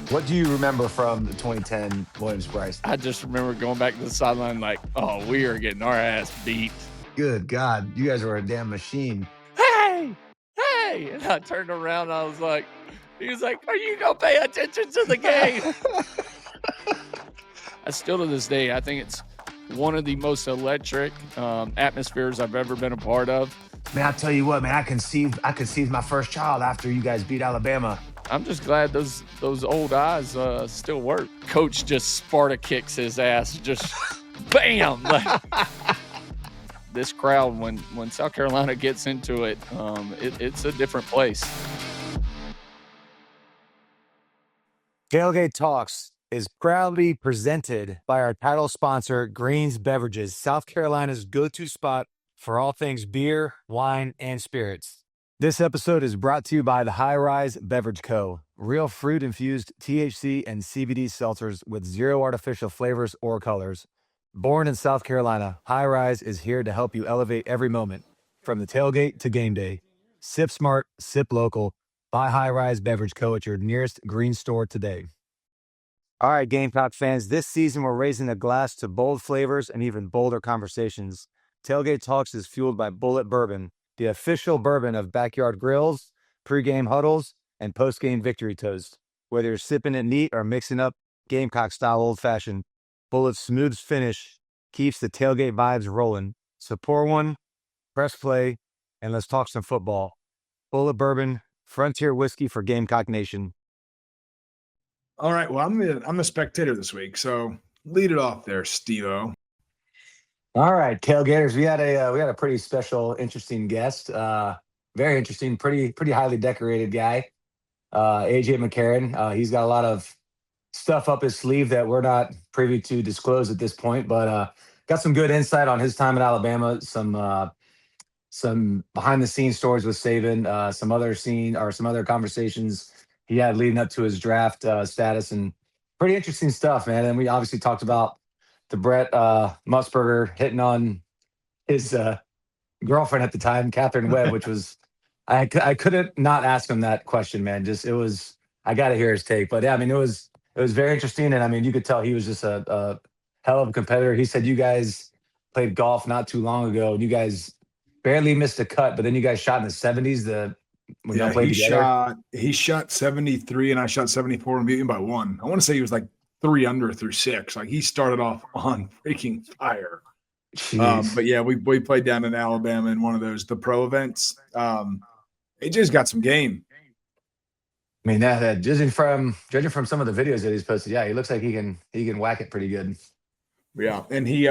What do you remember from the 2010 Williams-Brice? I just remember going back to the sideline like, oh, we are getting our ass beat. Good God, you guys were a damn machine. Hey, hey. And I turned around. I was like, he was like, are you going to pay attention to the game? I still to this day, I think it's one of the most electric atmospheres I've ever been a part of. Man, I'll tell you what, man, I conceived my first child after you guys beat Alabama. I'm just glad those old eyes still work. Coach just Sparta kicks his ass, just bam. This crowd, when South Carolina gets into it, it's a different place. Tailgate Talks is proudly presented by our title sponsor, Green's Beverages, South Carolina's go-to spot for all things beer, wine, and spirits. This episode is brought to you by the High Rise Beverage Co., real fruit-infused THC and CBD seltzers with zero artificial flavors or colors. Born in South Carolina, High Rise is here to help you elevate every moment, from the tailgate to game day. Sip smart, sip local. Buy High Rise Beverage Co. at your nearest Green store today. All right, Gamecock fans, this season we're raising a glass to bold flavors and even bolder conversations. Tailgate Talks is fueled by Bullet Bourbon, the official bourbon of backyard grills, pregame huddles, and postgame victory toast. Whether you're sipping it neat or mixing up Gamecock-style old-fashioned, Bullet's smooth finish keeps the tailgate vibes rolling. So pour one, press play, and let's talk some football. Bullet Bourbon, Frontier Whiskey for Gamecock Nation. All right, well, I'm the spectator this week, so lead it off there, Steve-O. All right, tailgaters, we had a pretty special, interesting guest. Very interesting, pretty highly decorated guy. AJ McCarron. He's got a lot of stuff up his sleeve that we're not privy to disclose at this point, but got some good insight on his time at Alabama. Some behind the scenes stories with Saban. Some other conversations he had leading up to his draft status, and pretty interesting stuff, man. And we obviously talked about the Brett Musburger hitting on his girlfriend at the time, Catherine Webb, which was I couldn't not ask him that question, man. I got to hear his take, but yeah, I mean it was very interesting, and I mean you could tell he was just a hell of a competitor. He said you guys played golf not too long ago, and you guys barely missed a cut, but then you guys shot in the 70s. When y'all played together, he shot 73, and I shot 74, and beat him by one. I want to say he was like 3 under through 6. Like he started off on freaking fire. But yeah, we played down in Alabama in one of the pro events. AJ's got some game. I mean, judging from some of the videos that he's posted, yeah, he looks like he can whack it pretty good. Yeah, and he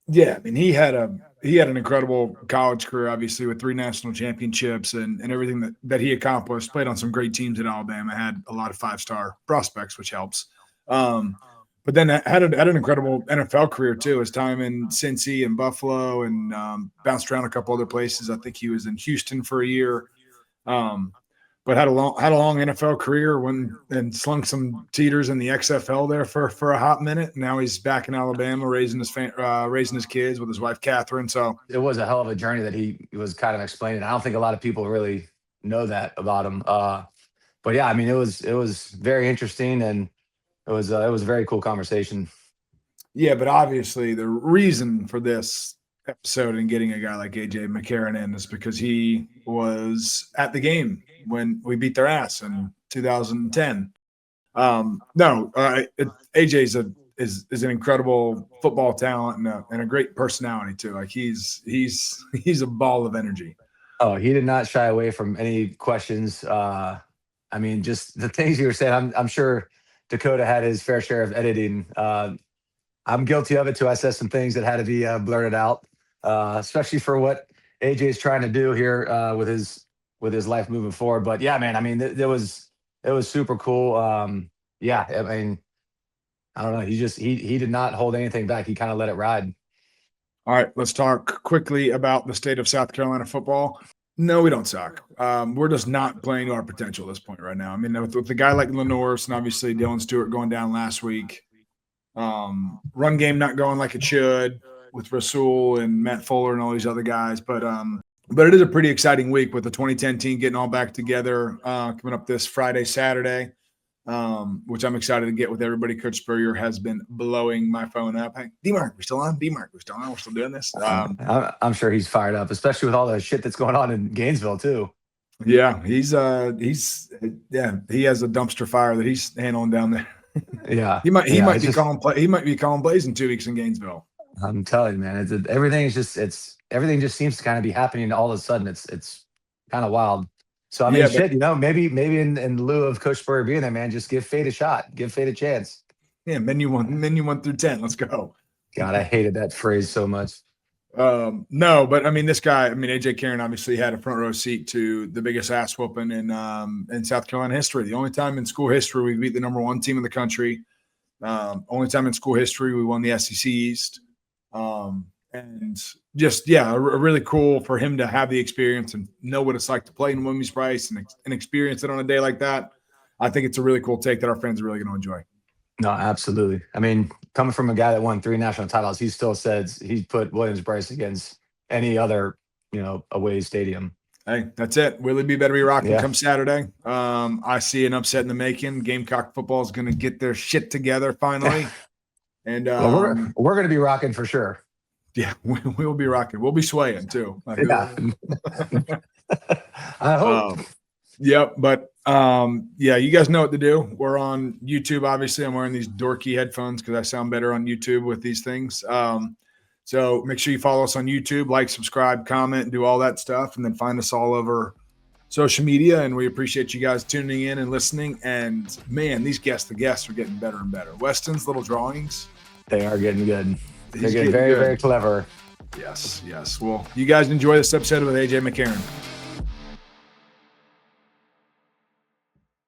he had an incredible college career, obviously with 3 national championships and everything that he accomplished. Played on some great teams at Alabama, had a lot of 5-star prospects, which helps. But then had an incredible NFL career too. His time in Cincy and Buffalo, and bounced around a couple other places. I think he was in Houston for a year. But had a long NFL career and slung some teeters in the XFL there for a hot minute. Now he's back in Alabama, raising his kids with his wife Catherine. So it was a hell of a journey that he was kind of explaining. I don't think a lot of people really know that about him. But yeah, I mean it was very interesting, and it was a very cool conversation. Yeah, but obviously the reason for this episode and getting a guy like AJ McCarron in is because he was at the game when we beat their ass in 2010. AJ is an incredible football talent and a great personality too. Like he's a ball of energy. Oh, he did not shy away from any questions. I mean, just the things you were saying. I'm sure Dakota had his fair share of editing. I'm guilty of it too. I said some things that had to be blurted out, especially for what AJ is trying to do here with his life moving forward. But yeah, man, I mean, it was super cool. Yeah, I mean, I don't know. He did not hold anything back. He kind of let it ride. All right, let's talk quickly about the state of South Carolina football. No, we don't suck. We're just not playing to our potential at this point right now. I mean, with a guy like Lenores and obviously Dylan Stewart going down last week, run game not going like it should with Rasul and Matt Fuller and all these other guys. But it is a pretty exciting week with the 2010 team getting all back together coming up this Friday, Saturday. which I'm excited to get with everybody. Coach Spurrier has been blowing my phone up. Hey, D-Mark, we're still on? D-Mark, we're still on? We're still doing this? I'm sure he's fired up, especially with all the shit that's going on in Gainesville too. Yeah, he has a dumpster fire that he's handling down there. Yeah, he might be calling plays in 2 weeks in Gainesville. I'm telling you, man, everything just seems to kind of be happening all of a sudden. It's kind of wild. So I mean, shit, maybe in lieu of Coach Spurrier being there, man, just give fate a shot, give fate a chance. Yeah, menu 1 through 10. Let's go. God, I hated that phrase so much. No, but I mean, this guy, AJ McCarron obviously had a front row seat to the biggest ass whooping in South Carolina history. The only time in school history we beat the number 1 team in the country. Only time in school history we won the SEC East. And just, really cool for him to have the experience and know what it's like to play in Williams-Brice and experience it on a day like that. I think it's a really cool take that our fans are really going to enjoy. No, absolutely. I mean, coming from a guy that won 3 national titles, he still says he's put Williams-Brice against any other, away stadium. Hey, that's it. Willy-B better be rocking come Saturday. I see an upset in the making. Gamecock football is going to get their shit together finally. And we're going to be rocking for sure. Yeah, we'll be rocking. We'll be swaying too. Yeah. I hope. Yep. But you guys know what to do. We're on YouTube. Obviously, I'm wearing these dorky headphones because I sound better on YouTube with these things. So make sure you follow us on YouTube, like, subscribe, comment, and do all that stuff. And then find us all over social media. And we appreciate you guys tuning in and listening. And man, the guests are getting better and better. Weston's little drawings. They are getting good. They're getting very, very clever. Yes. Well, you guys enjoy this episode with AJ McCarron.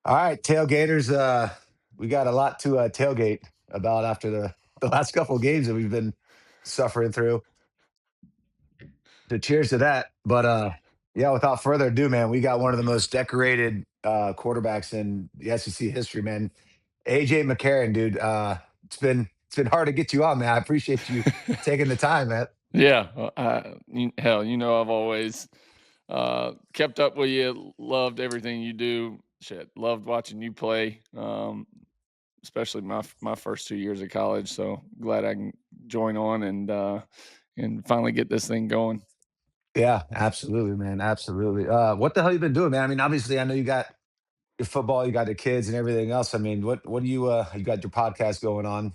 All right, tailgaters. We got a lot to tailgate about after the last couple of games that we've been suffering through. So cheers to that. But without further ado, man, we got one of the most decorated quarterbacks in the SEC history, man. AJ McCarron, dude. It's been hard to get you on, man. I appreciate you taking the time, man. Yeah. I've always kept up with you, loved everything you do. Shit, loved watching you play, especially my first 2 years of college. So glad I can join on and finally get this thing going. Yeah, absolutely, man. Absolutely. What the hell you been doing, man? I mean, obviously, I know you got your football, you got the kids and everything else. I mean, what do you got your podcast going on?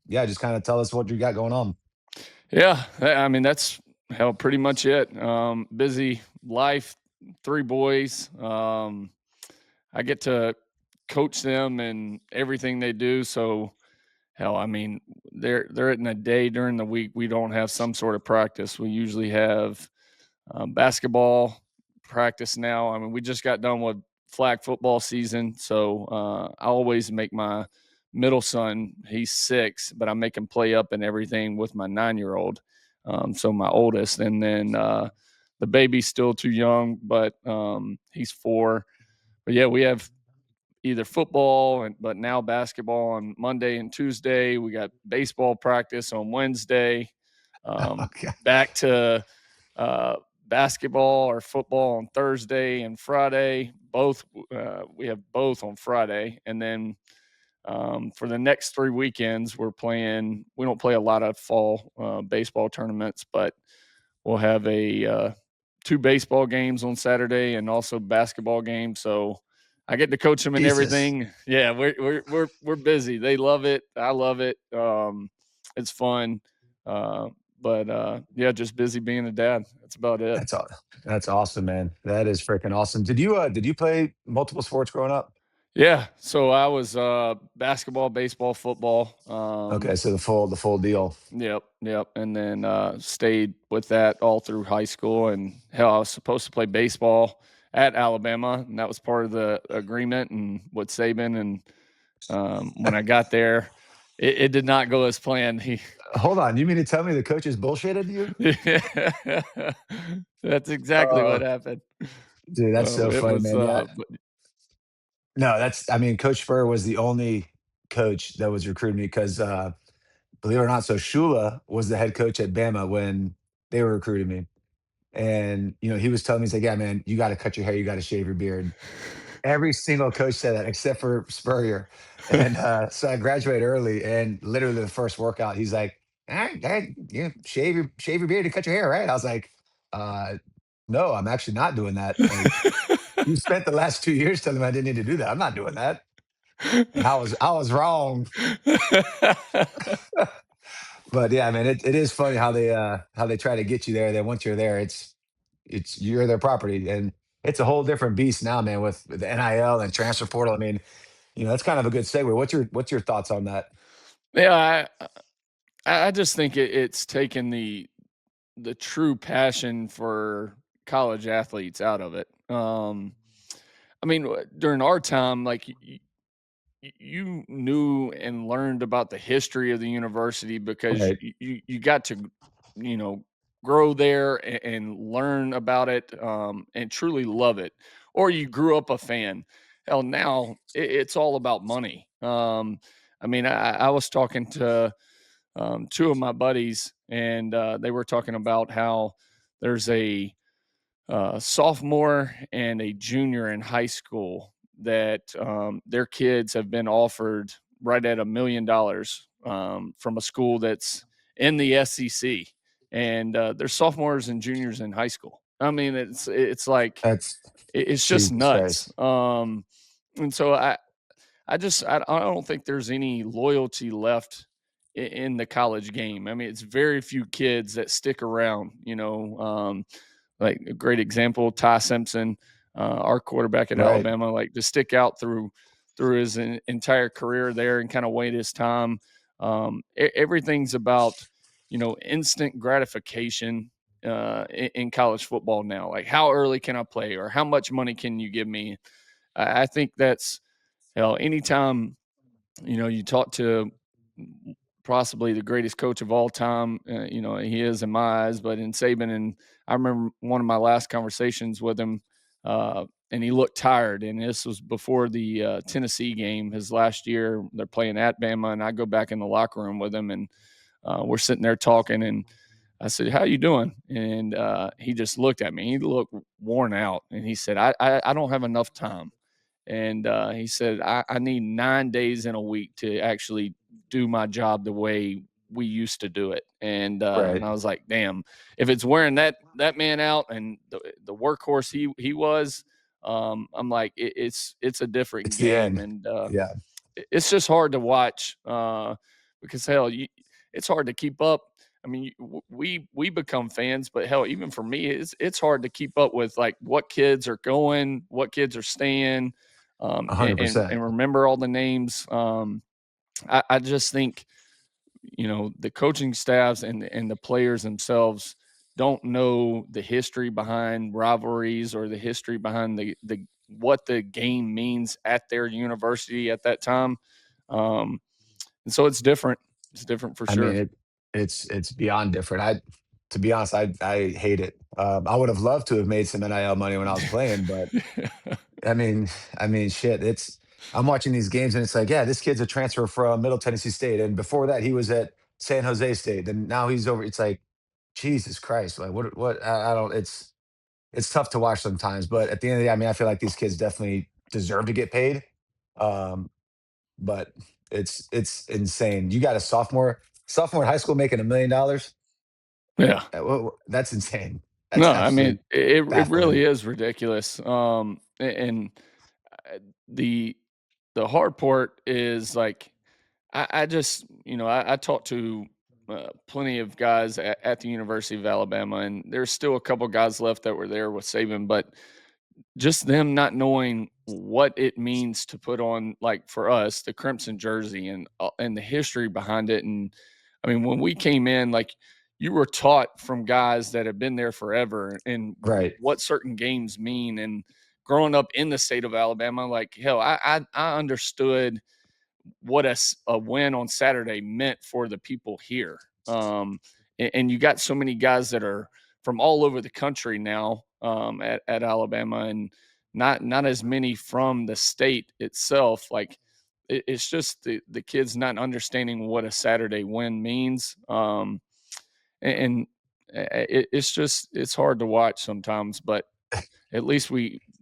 Just kind of tell us what you got going on. Yeah, I mean, that's pretty much it. Busy life, 3 boys. I get to coach them and everything they do. So I mean, they're in a day during the week we don't have some sort of practice. We usually have basketball practice now. I mean, we just got done with flag football season. So I always make my middle son, he's 6, but I make him play up and everything with my 9-year-old. So my oldest, and then the baby's still too young, but he's 4. But yeah, we have either football, but now basketball on Monday and Tuesday. We got baseball practice on Wednesday. Back to basketball or football on Thursday and Friday. We have both on Friday, and then for the next 3 weekends, we don't play a lot of fall baseball tournaments, but we'll have 2 baseball games on Saturday and also basketball games. So I get to coach them and everything. Yeah, we're busy. They love it. I love it. It's fun. Just busy being a dad. That's about it. That's awesome, man. That is freaking awesome. Did you play multiple sports growing up? Yeah. So I was basketball, baseball, football. Okay, so the full deal. Yep. And then stayed with that all through high school. And I was supposed to play baseball at Alabama, and that was part of the agreement and with Saban. And when I got there, it did not go as planned. Hold on, you mean to tell me the coaches bullshitted you? That's exactly what happened. Dude, that's so funny, man. No, Coach Spur was the only coach that was recruiting me because, believe it or not, so Shula was the head coach at Bama when they were recruiting me. And, he was telling me, he's like, yeah, man, you got to cut your hair. You got to shave your beard. Every single coach said that except for Spurrier. And so I graduated early, and literally the first workout, he's like, "All right, you shave your beard and cut your hair, right?" I was like, uh, "No, I'm actually not doing that. Like, you spent the last 2 years telling me I didn't need to do that. I'm not doing that." And I was wrong. But yeah, man, it is funny how they try to get you there. Then once you're there, it's you're their property, and it's a whole different beast now, man, with the NIL and transfer portal. I mean, that's kind of a good segue. What's your thoughts on that? Yeah, I just think it's taken the true passion for college athletes out of it. I mean, during our time, like you knew and learned about the history of the university because Right. you got to, you know, grow there and learn about it, and truly love it, or you grew up a fan. Hell, now it's all about money. I mean, I was talking to two of my buddies, and they were talking about how there's a sophomore and a junior in high school that their kids have been offered right at $1 million from a school that's in the SEC, and they're sophomores and juniors in high school. I mean, it's like That's it's just Jesus nuts. Christ. And so I don't think there's any loyalty left in the college game. I mean, it's very few kids that stick around. Like a great example, Ty Simpson, our quarterback at Right. Alabama, like to stick out through his entire career there and kind of wait his time. Everything's about instant gratification in college football now. Like, how early can I play, or how much money can you give me? I think that's anytime you talk to possibly the greatest coach of all time. He is in my eyes, but in Saban, and I remember one of my last conversations with him, and he looked tired. And this was before the Tennessee game, his last year. They're playing at Bama, and I go back in the locker room with him, and we're sitting there talking, and I said, "How you doing?" And he just looked at me. He looked worn out, and he said, "I don't have enough time." And he said, I need 9 days in a week to actually do my job the way we used to do it. And Right. I was like, damn, if it's wearing that man out and the workhorse he was, I'm like, it's a different It's the game. end. And Yeah. it's just hard to watch because hell, it's hard to keep up. I mean, we become fans, but hell, even for me, it's hard to keep up with like what kids are going, what kids are staying, hundred percent. and remember all the names. I just think the coaching staffs and the players themselves don't know the history behind rivalries or the history behind the what the game means at their university at that time. Um, and so it's different. It's different for I mean, sure. it's beyond different. To be honest, I hate it. I would have loved to have made some NIL money when I was playing, but I mean, shit. I'm watching these games, and it's like, yeah, this kid's a transfer from Middle Tennessee State, and before that, he was at San Jose State, and now he's over. It's like, Jesus Christ, like what? I don't. It's tough to watch sometimes, but at the end of the day, I mean, I feel like these kids definitely deserve to get paid. Um, but it's insane. You got a sophomore in high school making $1 million. Yeah. That's insane. That's No, I mean absolutely it baffling. really is ridiculous. And uh, the the hard part is like I just I talked to plenty of guys at the University of Alabama, and there's still a couple guys left that were there with Saban, but just them not knowing what it means to put on, like for us, the crimson jersey and the history behind it. And I mean, when we came in, like you were taught from guys that have been there forever and Right. what certain games mean. And growing up in the state of Alabama, like hell, I understood what a win on Saturday meant for the people here. And you got so many guys that are from all over the country now at Alabama, and not as many from the state itself. Like it's just the kids not understanding what a Saturday win means. And it's hard to watch sometimes, but at least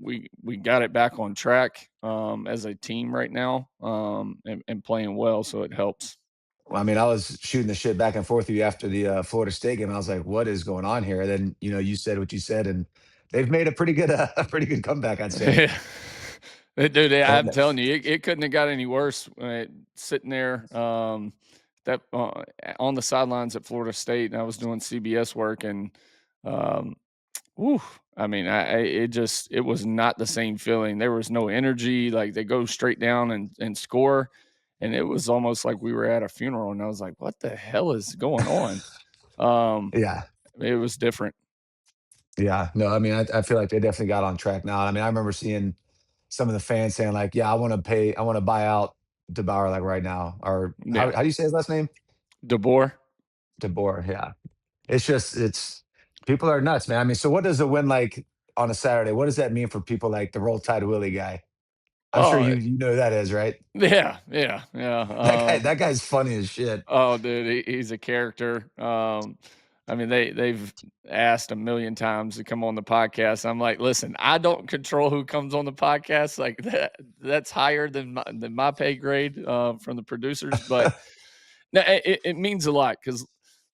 we got it back on track as a team right now, and playing well, so it helps. Well, I mean, I was shooting the shit back and forth with you after the Florida State game. I was like, "What is going on here?" And then you said what you said, and they've made a pretty good a pretty good comeback, I'd say. Yeah. Dude, I'm And telling you, it couldn't have got any worse. Sitting there, that on the sidelines at Florida State, and I was doing CBS work, and um, whew, I mean, it was not the same feeling. There was no energy. Like they go straight down and score, and it was almost like we were at a funeral. And I was like, "What the hell is going on?" yeah, It was different. yeah, no, I mean, I feel like they definitely got on track now. I mean, I remember seeing some of the fans saying like, "Yeah, I want to buy out DeBauer like right now." Or Yeah, how do you say his last name? DeBoer. DeBoer. Yeah, it's people are nuts, man. I mean, so what does a win like on a Saturday? What does that mean for people like the Roll Tide Willie guy? I'm sure Oh, you know who that is, right? yeah, yeah, yeah. That guy's funny as shit. Oh, dude, he's a character. I mean, they've asked a million times to come on the podcast. I'm like, listen, I don't control who comes on the podcast. Like that's higher than my pay grade from the producers. But no, it means a lot because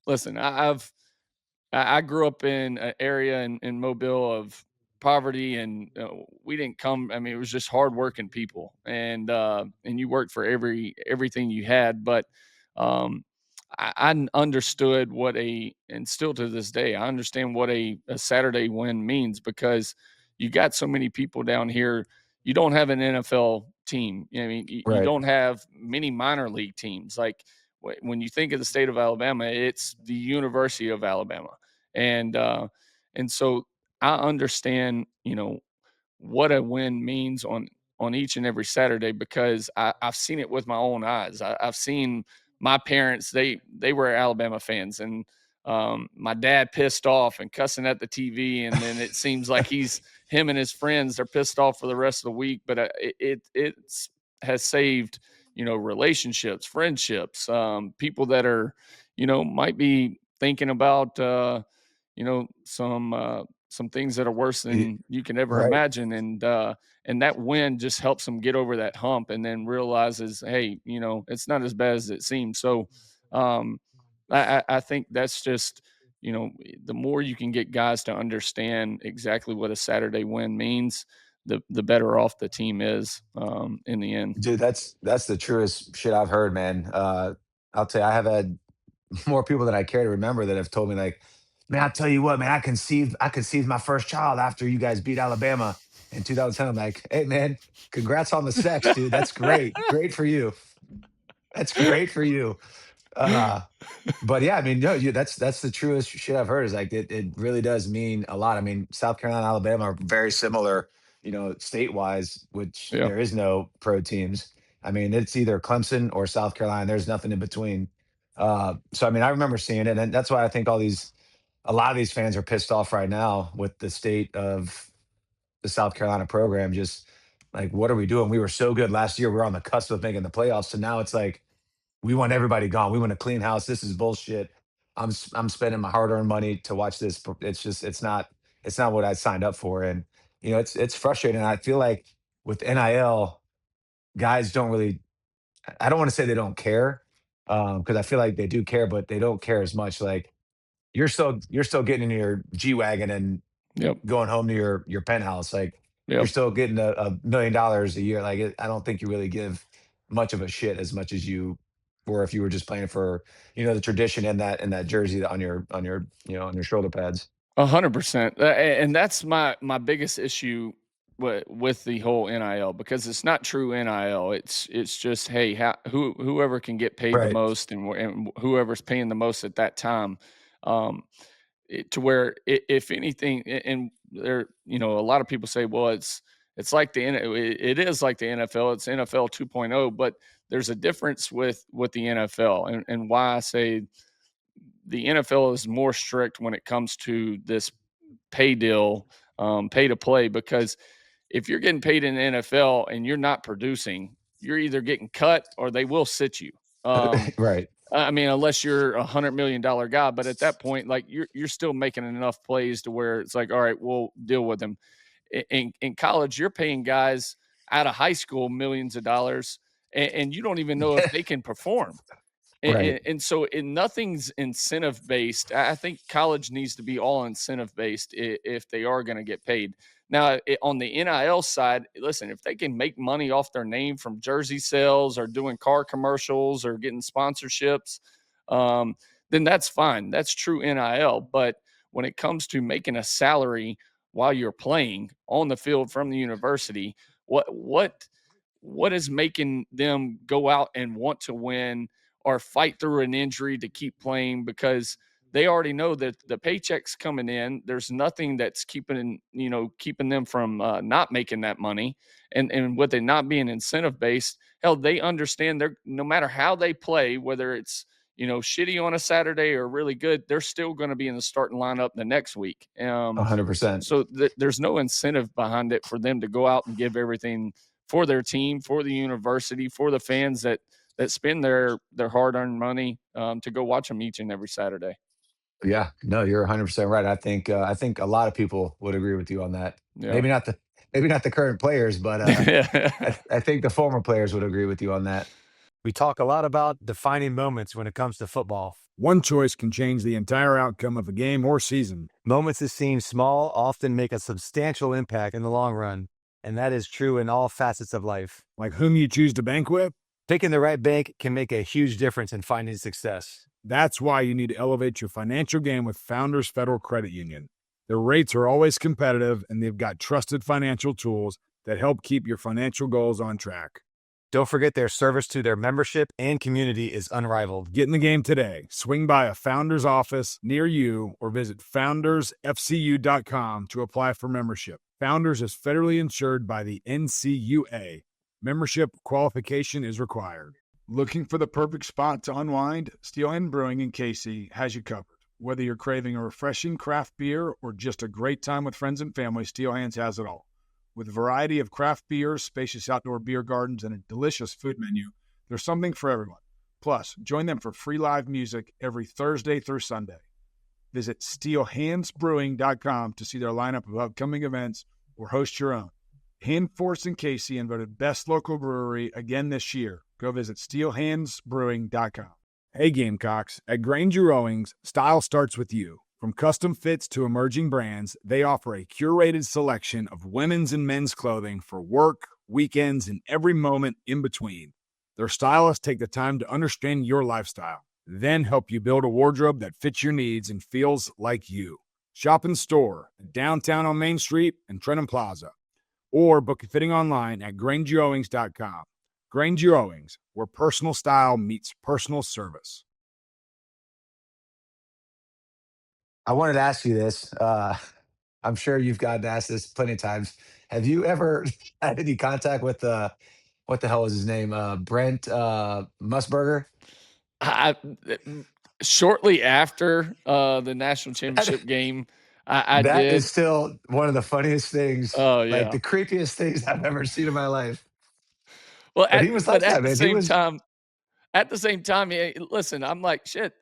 listen, I grew up in an area in Mobile of poverty, and we didn't come. I mean, it was just hardworking people, and you worked for everything you had. But um, I understood and still to this day, I understand what a Saturday win means because you got so many people down here. You don't have an NFL team. I mean, you Right. don't have many minor league teams. Like when you think of the state of Alabama, it's the University of Alabama, and uh, and so I understand, what a win means on each and every Saturday because I've seen it with my own eyes. I've seen my parents; they were Alabama fans, and my dad pissed off and cussing at the TV, and then it seems like him and his friends are pissed off for the rest of the week. But it's has saved relationships, friendships, people that are might be thinking about some things that are worse Y- than you can ever Right. imagine, and that win just helps them get over that hump and then realizes, hey, it's not as bad as it seems. So um I think that's just the more you can get guys to understand exactly what a Saturday win means, the better off the team is in the end. Dude, that's the truest shit I've heard, man. I'll tell you, I have had more people than I care to remember that have told me like, man, I tell you what, man, I conceived my first child after you guys beat Alabama in 2010. I'm like, hey man, congrats on the sex, dude. That's great. Great for you. That's great for you. Uh, but yeah, I mean, no, that's the truest shit I've heard is like it really does mean a lot. I mean, South Carolina, Alabama are very similar, state wise, which Yeah. there is no pro teams. I mean, it's either Clemson or South Carolina. There's nothing in between. So I mean, I remember seeing it, and that's why I think a lot of these fans are pissed off right now with the state of the South Carolina program. Just like, what are we doing? We were so good last year. We were on the cusp of making the playoffs. So now it's like we want everybody gone. We want a clean house. This is bullshit. I'm spending my hard earned money to watch this. It's just it's not what I signed up for, and it's frustrating. I feel like with NIL, guys don't really. I don't want to say they don't care, because I feel like they do care, but they don't care as much. Like you're still getting in your G wagon and Yep. going home to your penthouse. Like you're Yep. still getting $1 million a year. Like I don't think you really give much of a shit as much as you were if you were just playing for the tradition and that jersey on your shoulder pads. 100%. And that's my biggest issue with the whole NIL because it's not true NIL. It's just, hey, whoever can get paid the Right. most and whoever's paying the most at that time. Um, to where if anything, and there, a lot of people say, well, it's like it is like the NFL. It's NFL 2.0, but there's a difference with the NFL, and why I say the NFL is more strict when it comes to this pay deal, pay to play, because if you're getting paid in the NFL and you're not producing, you're either getting cut or they will sit you. Um, Right. I mean, unless you're $100 million guy, but at that point, like you're still making enough plays to where it's like, all right, we'll deal with them. in college, you're paying guys out of high school millions of dollars, and you don't even know if they can perform. Right. And so nothing's incentive based. I think college needs to be all incentive based if they are going to get paid. Now, on the NIL side, listen, if they can make money off their name from jersey sales or doing car commercials or getting sponsorships, then that's fine. That's true NIL. But when it comes to making a salary while you're playing on the field from the university, what is making them go out and want to win or fight through an injury to keep playing? Because they already know that the paycheck's coming in. There's nothing that's keeping them from not making that money. And with it not being incentive based, hell, they understand they're, no matter how they play, whether it's, shitty on a Saturday or really good, they're still going to be in the starting lineup the next week. 100%. So there's no incentive behind it for them to go out and give everything for their team, for the university, for the fans that spend their hard-earned money to go watch them each and every Saturday. Yeah, no, you're 100% right. I think a lot of people would agree with you on that. Yeah. Maybe not the current players, but I think the former players would agree with you on that. We talk a lot about defining moments when it comes to football. One choice can change the entire outcome of a game or season. Moments that seem small often make a substantial impact in the long run, and that is true in all facets of life. Like whom you choose to bank with? Picking the right bank can make a huge difference in finding success. That's why you need to elevate your financial game with Founders Federal Credit Union. Their rates are always competitive, and they've got trusted financial tools that help keep your financial goals on track. Don't forget their service to their membership and community is unrivaled. Get in the game today. Swing by a Founders office near you or visit foundersfcu.com to apply for membership. Founders is federally insured by the NCUA. Membership qualification is required. Looking for the perfect spot to unwind? Steelhand Brewing in Casey has you covered. Whether you're craving a refreshing craft beer or just a great time with friends and family, Steelhands has it all. With a variety of craft beers, spacious outdoor beer gardens, and a delicious food menu, there's something for everyone. Plus, join them for free live music every Thursday through Sunday. Visit steelhandsbrewing.com to see their lineup of upcoming events or host your own. Handforce and Casey and voted best local brewery again this year. Go visit steelhandsbrewing.com. Hey Gamecocks, at Granger Rowings, style starts with you. From custom fits to emerging brands, they offer a curated selection of women's and men's clothing for work, weekends, and every moment in between. Their stylists take the time to understand your lifestyle, then help you build a wardrobe that fits your needs and feels like you. Shop in store, downtown on Main Street and Trenton Plaza, or book a fitting online at grangerowings.com. Granger Owings, where personal style meets personal service. I wanted to ask you this. I'm sure you've gotten asked this plenty of times. Have you ever had any contact with what the hell was his name? Brent Musburger? Shortly after the national championship game, I That did. is still one of the funniest things. Oh, Like yeah. the creepiest things I've ever seen in my life. Well, But he was like that, man. at the same time, listen, I'm like, shit,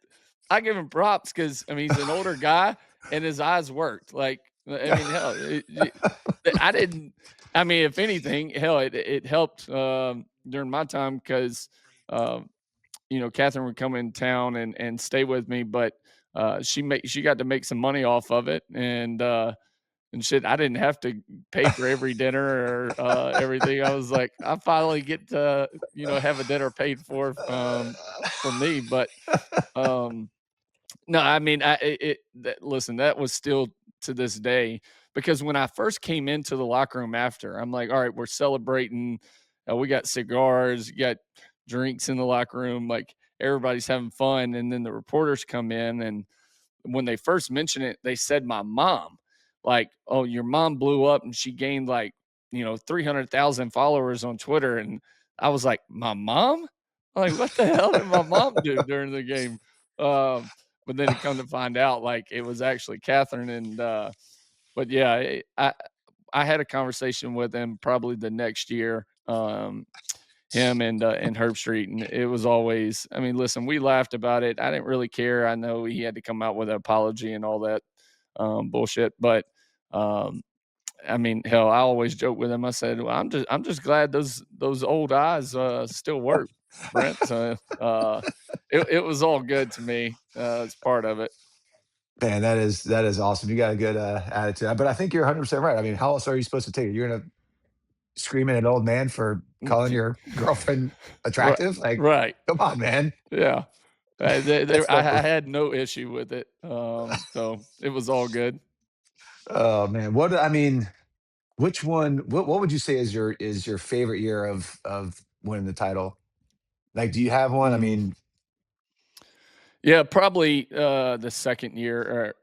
I give him props because, I mean, he's an older guy and his eyes worked. Like, I mean, hell, I mean, if anything, hell, it helped during my time because, Catherine would come in town and stay with me, but she got to make some money off of it. And shit, I didn't have to pay for every dinner or everything. I was like, I finally get to, have a dinner paid for me. But no, I mean, listen, that was still to this day, because when I first came into the locker room after, I'm like, all right, we're celebrating. We got cigars, you got drinks in the locker room, like everybody's having fun. And then the reporters come in, and when they first mentioned it, they said my mom. Like, oh, your mom blew up and she gained 300,000 followers on Twitter. And I was like, my mom? I'm like, what the hell did my mom do during the game? But then it come to find out, like, it was actually Catherine. And, but yeah, I had a conversation with him probably the next year, him and Herbstreit. And it was always, I mean, listen, we laughed about it. I didn't really care. I know he had to come out with an apology and all that bullshit, but I mean, hell, I always joke with him. I said, well, I'm just glad those old eyes still work, Brent. So it was all good to me. It's part of it. Man, that is awesome. You got a good attitude, but I think you're 100% right. I mean, how else are you supposed to take it? You're gonna scream at an old man for calling your girlfriend Right, attractive? Like, right, come on, man. yeah. That's I never. had no issue with it, so it was all good. Oh man, what I mean, which one? What would you say is your favorite year of winning the title? Like, do you have one? I Mm. mean, Yeah, probably the second year,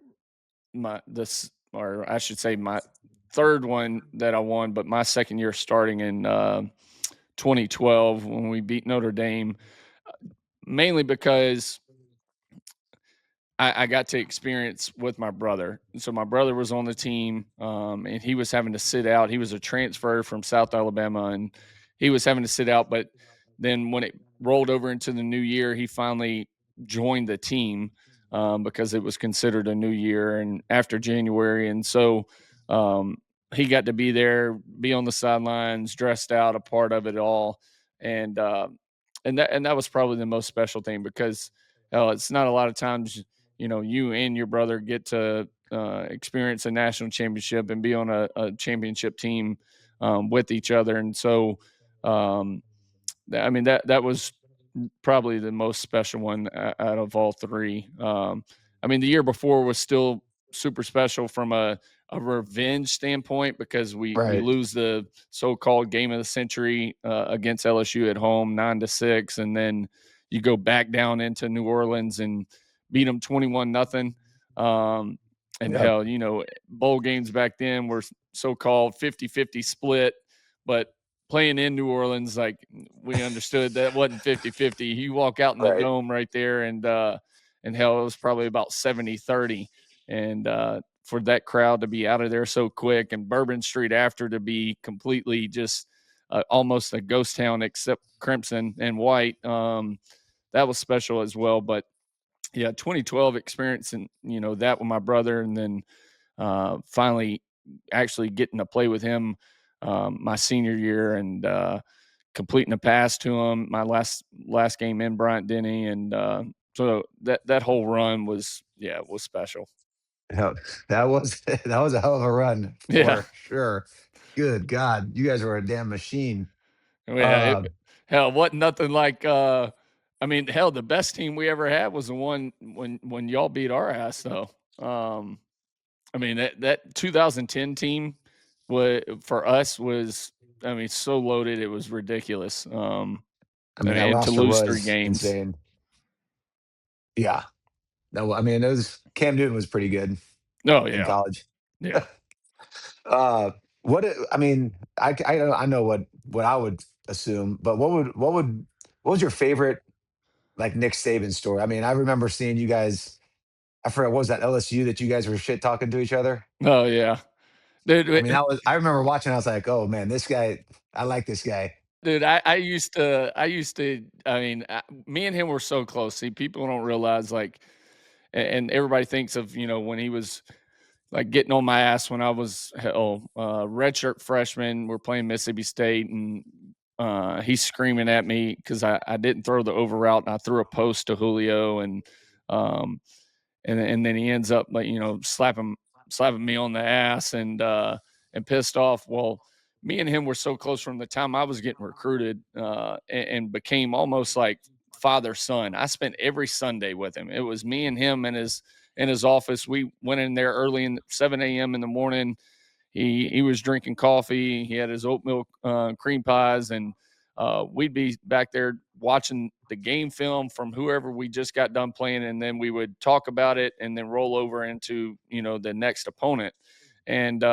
or or I should say my third one that I won, but my second year starting in 2012 when we beat Notre Dame, mainly because I got to experience with my brother. So my brother was on the team, and he was having to sit out. He was a transfer from South Alabama, and he was having to sit out. But then when it rolled over into the new year, he finally joined the team because it was considered a new year and after January. And so um, he got to be there, be on the sidelines, dressed out, a part of it all, and that was probably the most special thing because it's not a lot of times you and your brother get to experience a national championship and be on a championship team with each other. And so, um, I mean, that was probably the most special one out of all three. I mean, the year before was still super special from a revenge standpoint because we right? lose the so-called game of the century against LSU at home 9-6, and then you go back down into New Orleans and beat them 21-0. And Yeah, hell, bowl games back then were so-called 50-50 split, but playing in New Orleans, like we understood that wasn't 50-50. You walk out in the right. dome right there and hell, it was probably about 70-30. And for that crowd to be out of there so quick and Bourbon Street after to be completely just almost a ghost town except crimson and white, that was special as well. But yeah, 2012 experiencing, that with my brother, and then finally actually getting to play with him my senior year and completing a pass to him my last game in Bryant Denny, and so that whole run was special. Yeah, that was that was a hell of a run Yeah, for sure. Good God, you guys were a damn machine. yeah. Uh, Hell, wasn't nothing like. I mean, hell, the best team we ever had was the one when y'all beat our ass, though. I mean that 2010 team for us was, I mean, so loaded it was ridiculous. I mean, that And to roster lose three was games. insane. Yeah, no, I mean, it was Cam Newton was pretty good Oh in yeah, college. yeah. Uh, I mean, I know what I would assume, but what was your favorite like Nick Saban story? I mean, I remember seeing you guys. I forgot what was that LSU that you guys were shit talking to each other. Oh yeah, I dude. mean, I remember watching. I was like, oh man, this guy. I like this guy. Dude, I used to. I mean, me and him were so close. See, people don't realize, like, and everybody thinks of when he was like getting on my ass when I was redshirt freshman. We're playing Mississippi State, and he's screaming at me because I didn't throw the over route and I threw a post to Julio, um, and then he ends up like slapping me on the ass and pissed off. Well, me and him were so close from the time I was getting recruited and became almost like father son. I spent every Sunday with him. It was me and him in his office. We went in there early in 7 a.m. in the morning. He was drinking coffee. He had his oatmeal cream pies, and we'd be back there watching the game film from whoever we just got done playing, and then we would talk about it, and then roll over into the next opponent, and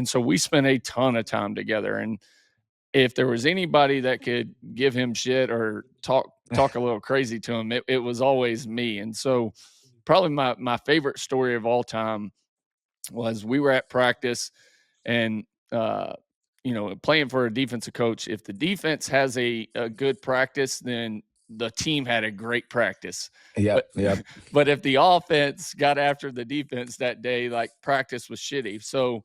so we spent a ton of time together. And if there was anybody that could give him shit or talk a little crazy to him, it was always me. And so probably my favorite story of all time was we were at practice and playing for a defensive coach. If the defense has a good practice, then the team had a great practice. Yep, But yep. but if the offense got after the defense that day, like practice was shitty. So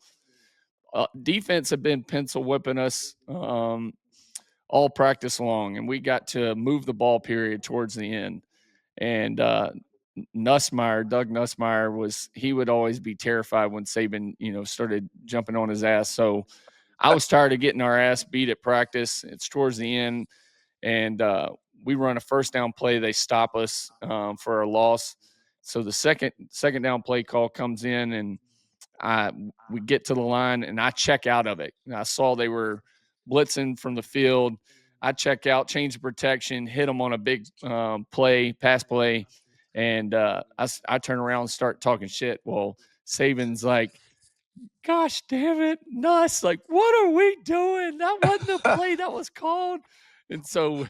defense had been pencil whipping us all practice long, and we got to move the ball period towards the end. And Doug Nussmeier he would always be terrified when Saban, started jumping on his ass. So I was tired of getting our ass beat at practice. It's towards the end, and we run a first down play. They stop us for a loss. So the second down play call comes in, and we get to the line, and I check out of it. And I saw they were blitzing from the field. I check out, change the protection, hit them on a big pass play, and I turn around and start talking shit. Well, Saban's like, "Gosh damn it, Nuss! Like, what are we doing? That wasn't the play that was called." And so,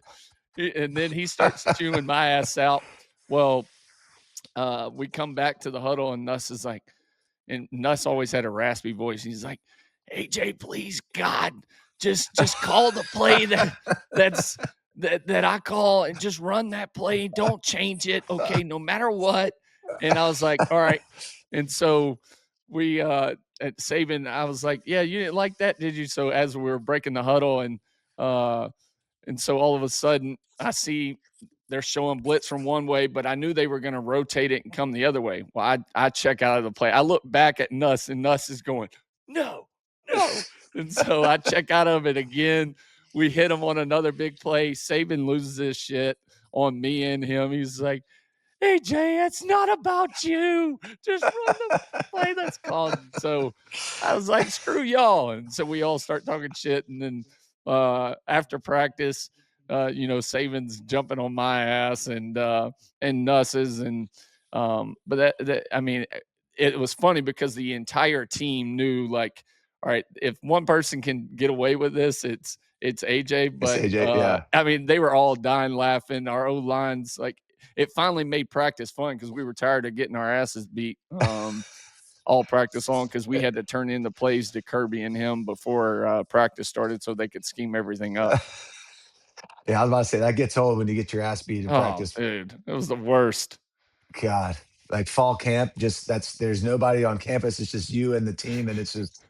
and then he starts chewing my ass out. Well, we come back to the huddle, and Nuss is like, and Nuss always had a raspy voice. He's like, "AJ, please, God, just call the play that I call, and just run that play. Don't change it, okay? No matter what." And I was like, "All right." And so we at Saban, I was like, "Yeah, you didn't like that, did you?" So as we were breaking the huddle, and so all of a sudden I see they're showing blitz from one way, but I knew they were going to rotate it and come the other way. Well, I check out of the play. I look back at Nuss, and Nuss is going, no. And so I check out of it again. We hit him on another big play. Saban loses his shit on me and him. He's like, "AJ, it's not about you. Just run the play that's called." So I was like, "Screw y'all." And so we all start talking shit. And then after practice, Saban's jumping on my ass and Nuss's. And but I mean, it was funny because the entire team knew, like, all right, if one person can get away with this, it's AJ. But It's AJ, yeah. I mean, they were all dying laughing. Our O-lines, like, it finally made practice fun because we were tired of getting our asses beat all practice long, because we had to turn in the plays to Kirby and him before practice started so they could scheme everything up. Yeah, I was about to say that gets old when you get your ass beat in practice. Dude, it was the worst. God, like fall camp, there's nobody on campus. It's just you and the team, and it's just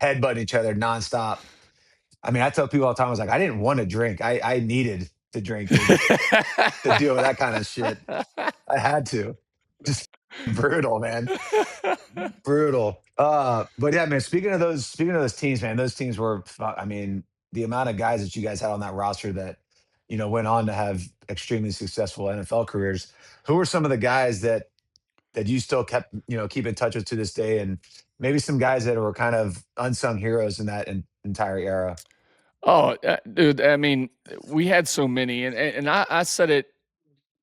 headbutting each other nonstop. I mean, I tell people all the time, I was like, I didn't want to drink. I needed to drink to deal with that kind of shit. I had to. Just brutal, man. Brutal. But yeah, man, speaking of those teams, man, those teams were, I mean, the amount of guys that you guys had on that roster that, went on to have extremely successful NFL careers. Who were some of the guys that you still kept, keep in touch with to this day, and maybe some guys that were kind of unsung heroes in that entire era? Oh, dude, I mean, we had so many, and I said it,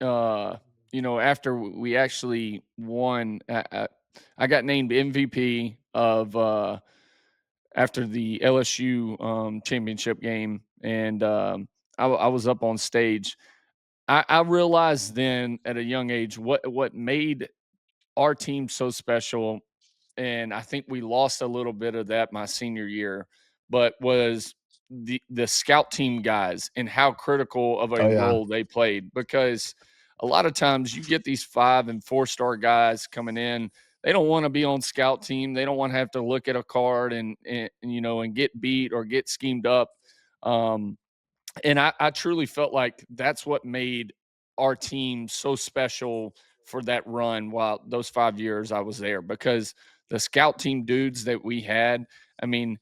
after we actually won. I got named MVP of after the LSU championship game, and I was up on stage. I realized then at a young age what made our team so special, and I think we lost a little bit of that my senior year, but was the scout team guys and how critical of a Oh, yeah. role they played. Because a lot of times you get these 5 and 4-star guys coming in, they don't want to be on scout team. They don't want to have to look at a card and get beat or get schemed up. And I truly felt like that's what made our team so special for that run while those 5 years I was there, because the scout team dudes that we had, I mean,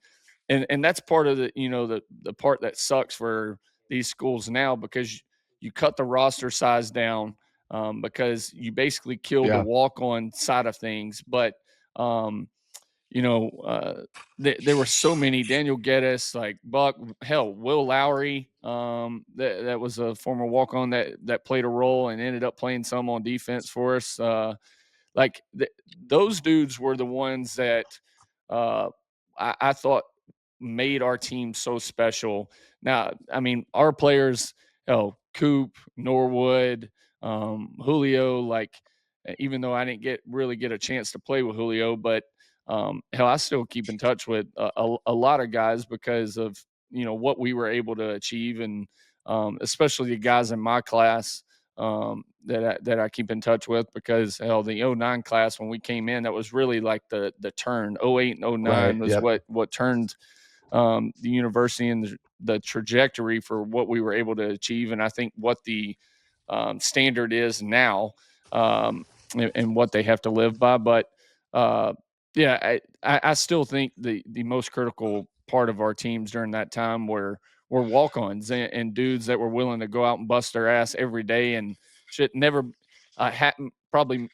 and that's part of the part that sucks for these schools now, because you cut the roster size down, because you basically killed the Yeah. walk-on side of things. But there were so many. Daniel Geddes, like Buck, hell, Will Lowry, that was a former walk-on that played a role and ended up playing some on defense for us. Those dudes were the ones that I thought made our team so special. Now, I mean, our players, Coop, Norwood, Julio, like, even though I didn't really get a chance to play with Julio, but hell, I still keep in touch with a lot of guys because of, what we were able to achieve. And especially the guys in my class, that I keep in touch with, because hell, the 09 class, when we came in, that was really like the turn. 08 and 09 Right. was Yep. what turned the university and the trajectory for what we were able to achieve, and I think what the standard is now, and what they have to live by. But yeah, I still think the most critical part of our teams during that time were walk-ons and dudes that were willing to go out and bust their ass every day and shit. Never probably,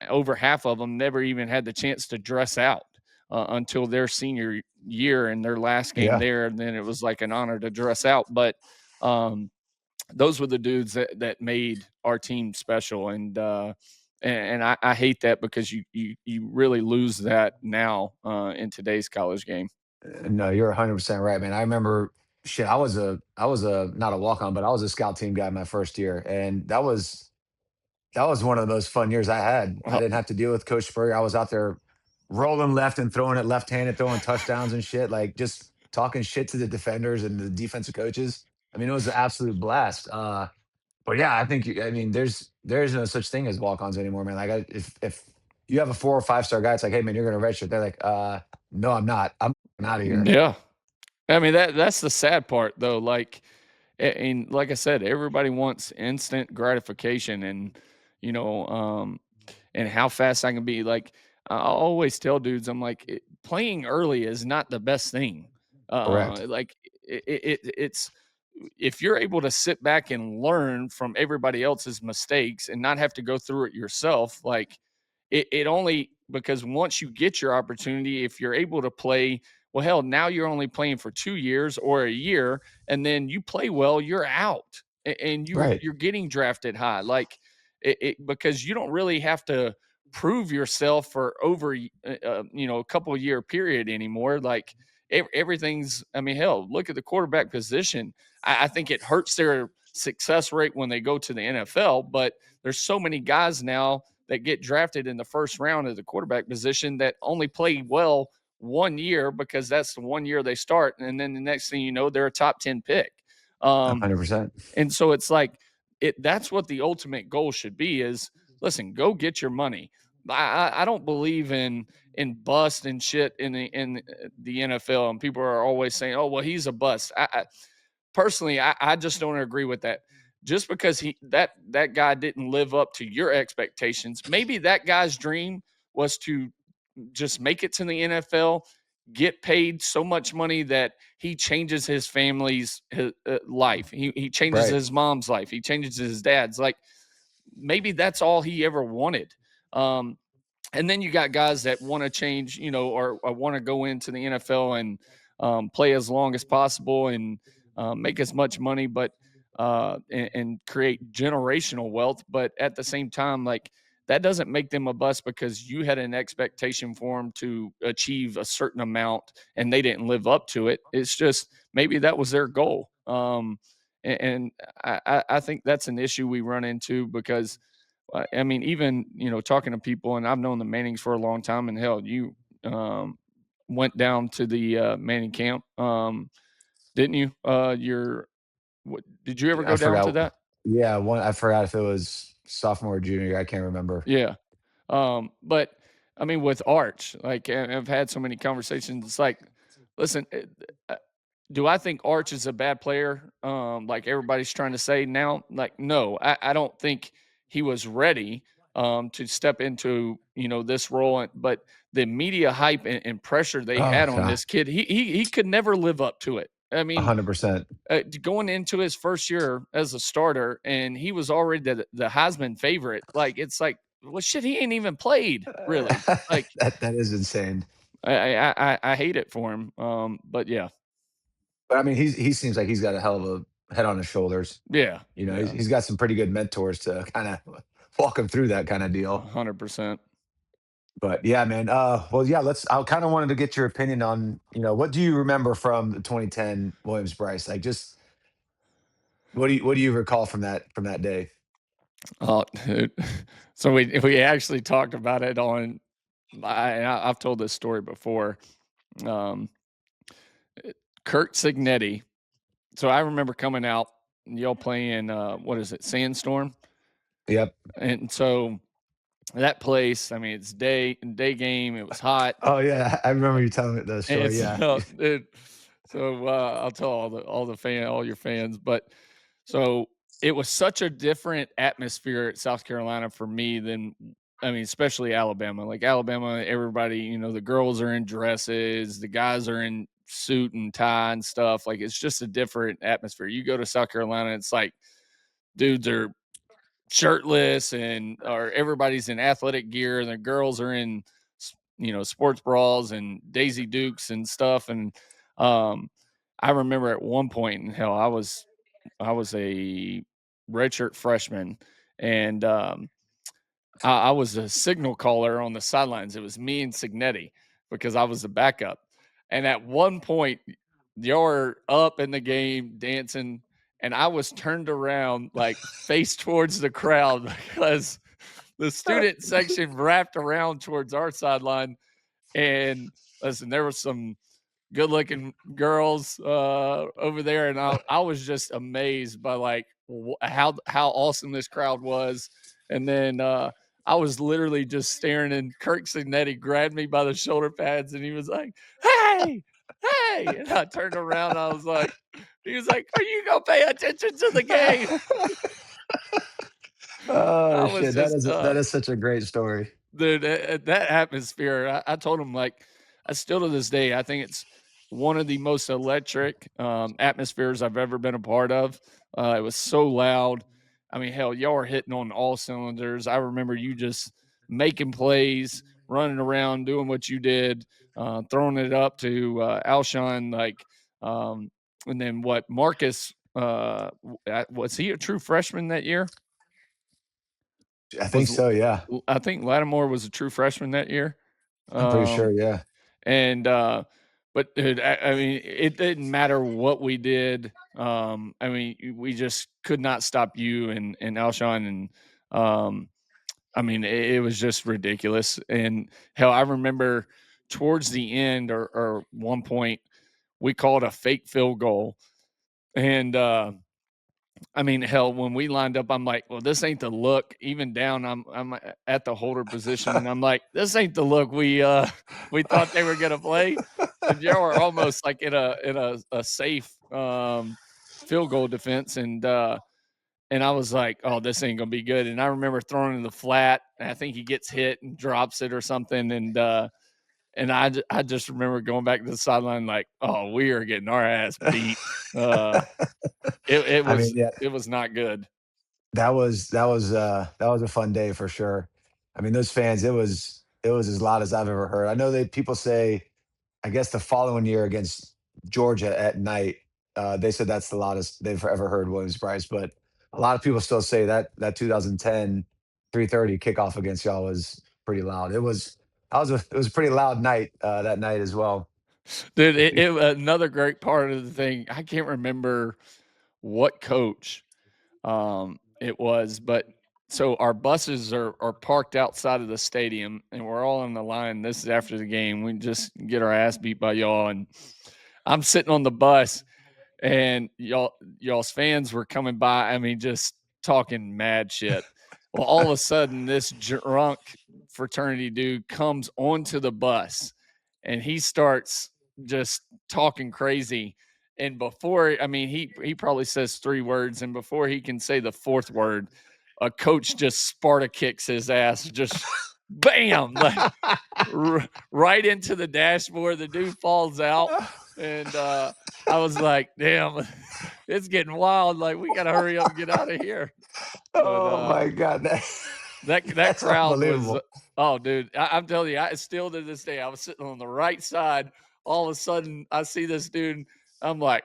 over half of them never even had the chance to dress out until their senior year and their last game Yeah. there, and then it was like an honor to dress out. But those were the dudes that made our team special, and I hate that, because you really lose that now in today's college game. No, you're 100% right, man. I remember shit. I was a not a walk on, but I was a scout team guy my first year, and that was one of the most fun years I had. I Uh, didn't have to deal with Coach Spurrier. I was out there rolling left and throwing it left-handed, throwing touchdowns and shit, like just talking shit to the defenders and the defensive coaches. I mean, it was an absolute blast. But yeah, I think I mean, there's no such thing as walk-ons anymore, man. Like, if you have a 4 or 5 star guy, it's like, hey, man, you're gonna redshirt. They're like, no, I'm not. I'm out of here. yeah, I mean, that's the sad part, though. Like, and like I said, everybody wants instant gratification, and you know, and how fast I can be. Like, I always tell dudes, I'm like, playing early is not the best thing. Correct. Like, it's, if you're able to sit back and learn from everybody else's mistakes and not have to go through it yourself, like, it only, because once you get your opportunity, if you're able to play, well, hell, now you're only playing for 2 years or a year, and then you play well, you're out, and Right. you're getting drafted high. Like, because you don't really have to prove yourself for over a couple year period anymore. Like, everything's, I mean, hell, look at the quarterback position. I think it hurts their success rate when they go to the NFL, but there's so many guys now that get drafted in the first round of the quarterback position that only play well 1 year, because that's the 1 year they start, and then the next thing you know, they're a top 10 pick. Um, 100%. and so it's like, that's what the ultimate goal should be, is, listen, go get your money. I don't believe in bust and shit in the NFL, and people are always saying, oh, well, he's a bust. Personally, I just don't agree with that. Just because that guy didn't live up to your expectations, maybe that guy's dream was to just make it to the NFL, get paid so much money that he changes his family's life. He changes Right. his mom's life. He changes his dad's. Like, maybe that's all he ever wanted. Um, and then you got guys that want to change, or want to go into the NFL and play as long as possible and make as much money, but and create generational wealth. But at the same time, like, that doesn't make them a bust because you had an expectation for them to achieve a certain amount and they didn't live up to it. It's just, maybe that was their goal. And I think that's an issue we run into, because I mean, even, talking to people, and I've known the Mannings for a long time, and hell, you went down to the Manning camp, didn't you? Did you ever I go down to forgot. that? Yeah, one. I forgot if it was sophomore or junior year. I can't remember. Yeah. But I mean, with Arch, like, I've had so many conversations. It's like, listen, uh, do I think Arch is a bad player? Like everybody's trying to say now, like, no, I don't think he was ready to step into, this role. But the media hype and pressure they Oh had on yeah, this kid, he could never live up to it. I mean, 100%. going into his first year as a starter, and he was already the Heisman favorite. Like, it's like, well, shit, he ain't even played really. Like, That is insane. I hate it for him. But yeah, But I mean, he seems like he's got a hell of a head on his shoulders. yeah, He's, yeah, he's got some pretty good mentors to kind of walk him through that kind of deal. 100%. But yeah, man. Well, yeah. I kind of wanted to get your opinion on, what do you remember from the 2010 Williams-Brice? Like, just what do you recall from that day? Oh, dude. So we actually talked about it on. I've told this story before. Um, Kurt Signetti. So I remember coming out. y'all playing what is it, Sandstorm? Yep. And so that place, I mean, it's day game. It was hot. Oh yeah, I remember you telling me the story. And Yeah. so, dude, so I'll tell all your fans, but so it was such a different atmosphere at South Carolina for me than, I mean, especially Alabama. Like Alabama, everybody, you know, the girls are in dresses, the guys are in suit and tie and stuff. Like it's just a different atmosphere. You go to South Carolina, it's like dudes are shirtless or everybody's in athletic gear, and the girls are in, you know, sports bras and Daisy Dukes and stuff. And I remember at one point, and hell, I was a redshirt freshman, and I was a signal caller on the sidelines. It was me and Signetti because I was the backup. And at one point, y'all were up in the game dancing, and I was turned around, like face towards the crowd because the student section wrapped around towards our sideline. And listen, there was some good-looking girls over there, and I was just amazed by like how awesome this crowd was. And then I was literally just staring, and Kirk Signetti grabbed me by the shoulder pads, and he was like, "Hey, hey!" And I turned around, and I was like, "He was like, are you gonna pay attention to the game?" I Oh was shit, just that is such a great story. dude, that atmosphere, I told him, like, I still to this day, I think it's one of the most electric atmospheres I've ever been a part of. It was so loud. I mean, hell, y'all were hitting on all cylinders. I remember you just making plays, running around, doing what you did, throwing it up to Alshon, like, and then what, Marcus, was he a true freshman that year? I think Was so, yeah. I think Lattimore was a true freshman that year. I'm pretty sure, Um, yeah. and but dude, I mean, it didn't matter what we did. I mean, we just could not stop you and Alshon, and I mean, it was just ridiculous. And hell, I remember towards the end, or one point, we called a fake field goal, and I mean, hell, when we lined up, I'm like, well, this ain't the look. Even down, I'm at the holder position, and I'm like, this ain't the look we thought they were gonna play. And y'all were almost like in a safe field goal defense, and I was like, oh, this ain't gonna be good. And I remember throwing in the flat, and I think he gets hit and drops it or something, and I just remember going back to the sideline like, oh, we are getting our ass beat. I mean, yeah, It was not good. that was a fun day for sure. I mean, those fans, it was as loud as I've ever heard. I know people say, I guess the following year against Georgia at night, they said that's the loudest they've ever heard Williams-Brice, but a lot of people still say that 2010 3:30 kickoff against y'all was pretty loud. It was a pretty loud night that night as well. Dude, another great part of the thing, I can't remember what coach it was, but so our buses are parked outside of the stadium, and we're all in the line. This is after the game. We just get our ass beat by y'all, and I'm sitting on the bus, and y'all's fans were coming by. I mean, just talking mad shit. Well, all of a sudden, this drunk fraternity dude comes onto the bus, and he starts just talking crazy. And before, I mean, he probably says 3 words, and before he can say the 4th word, a coach just Sparta kicks his ass, just bam, like, right into the dashboard. The dude falls out, and I was like, damn, it's getting wild. Like, we got to hurry up and get out of here. But Oh my god, that that's crowd was, unbelievable. oh, dude, I'm telling you, I still to this day, I was sitting on the right side. All of a sudden, I see this dude. I'm like,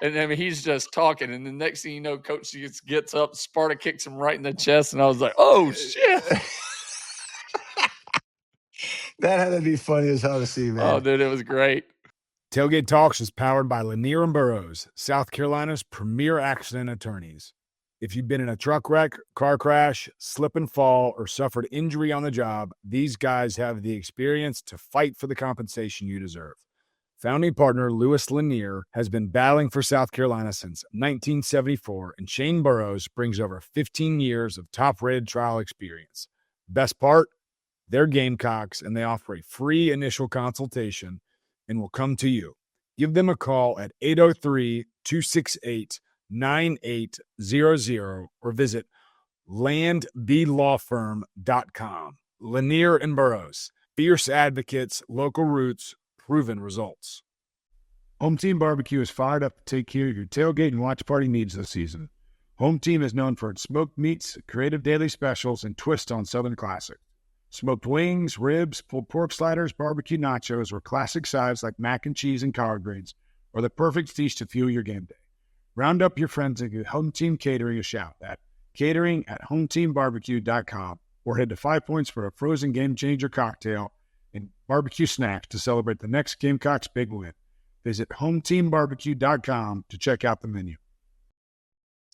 and I mean, he's just talking. And the next thing you know, coach gets up, Sparta kicks him right in the chest. And I was like, oh, shit. That had to be funny as hell to see, Oh, man. dude, it was great. Tailgate Talks is powered by Lanier and Burroughs, South Carolina's premier accident attorneys. If you've been in a truck wreck, car crash, slip and fall, or suffered injury on the job, these guys have the experience to fight for the compensation you deserve. Founding partner Louis Lanier has been battling for South Carolina since 1974, and Shane Burrows brings over 15 years of top-rated trial experience. Best part? They're Gamecocks, and they offer a free initial consultation and will come to you. Give them a call at 803-268-9800 or visit landblawfirm.com. Lanier and Burrows, fierce advocates, local roots, proven results. Home Team Barbecue is fired up to take care of your tailgate and watch party needs this season. Home Team is known for its smoked meats, creative daily specials, and twists on Southern classic. Smoked wings, ribs, pulled pork sliders, barbecue nachos, or classic sides like mac and cheese and collard greens are the perfect feast to fuel your game day. Round up your friends and give Home Team Catering a shout at catering@hometeambarbecue.com or head to 5 Points for a frozen game changer cocktail and barbecue snacks to celebrate the next Gamecocks big win. Visit hometeambarbecue.com to check out the menu.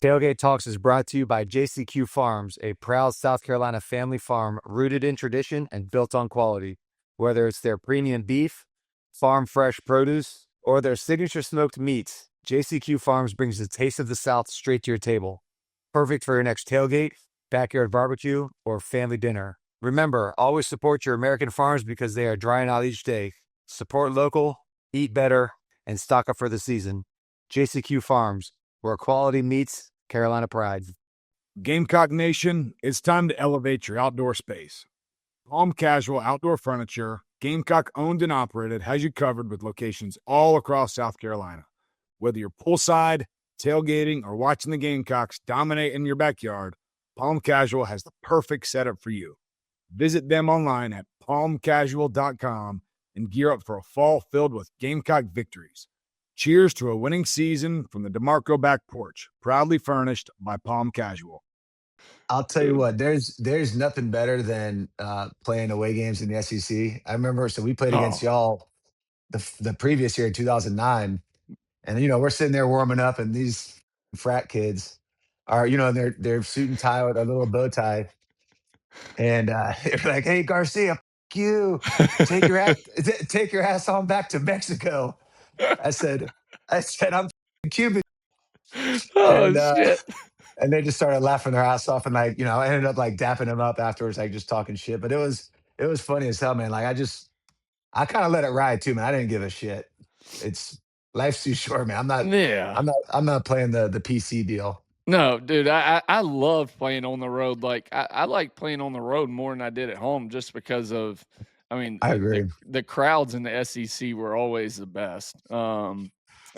Tailgate Talks is brought to you by JCQ Farms, a proud South Carolina family farm rooted in tradition and built on quality. Whether it's their premium beef, farm fresh produce, or their signature smoked meats, JCQ Farms brings the taste of the South straight to your table. Perfect for your next tailgate, backyard barbecue, or family dinner. Remember, always support your American farms because they are drying out each day. Support local, eat better, and stock up for the season. JCQ Farms, where quality meets Carolina pride. Gamecock Nation, it's time to elevate your outdoor space. Palm Casual Outdoor Furniture, Gamecock owned and operated, has you covered with locations all across South Carolina. Whether you're poolside, tailgating, or watching the Gamecocks dominate in your backyard, Palm Casual has the perfect setup for you. Visit them online at palmcasual.com and gear up for a fall filled with Gamecock victories. Cheers to a winning season from the DeMarco back porch, proudly furnished by Palm Casual. I'll tell you what, there's nothing better than playing away games in the SEC. I remember, so we played against y'all the previous year in 2009, and we're sitting there warming up, and these frat kids are, they're suit and tie with a little bow tie, and they're like, "Hey, Garcia, you take your ass on back to Mexico." I said, "I'm Cuban," Oh and shit. and they just started laughing their ass off, and I ended up like dapping them up afterwards, like just talking shit. But it was funny as hell, man. Like I kind of let it ride too, man. I didn't give a shit. It's Life's too short, man. Yeah. I'm not playing the PC deal. No, dude, I love playing on the road. Like I like playing on the road more than I did at home, just because of, I mean, I agree. the crowds in the SEC were always the best. I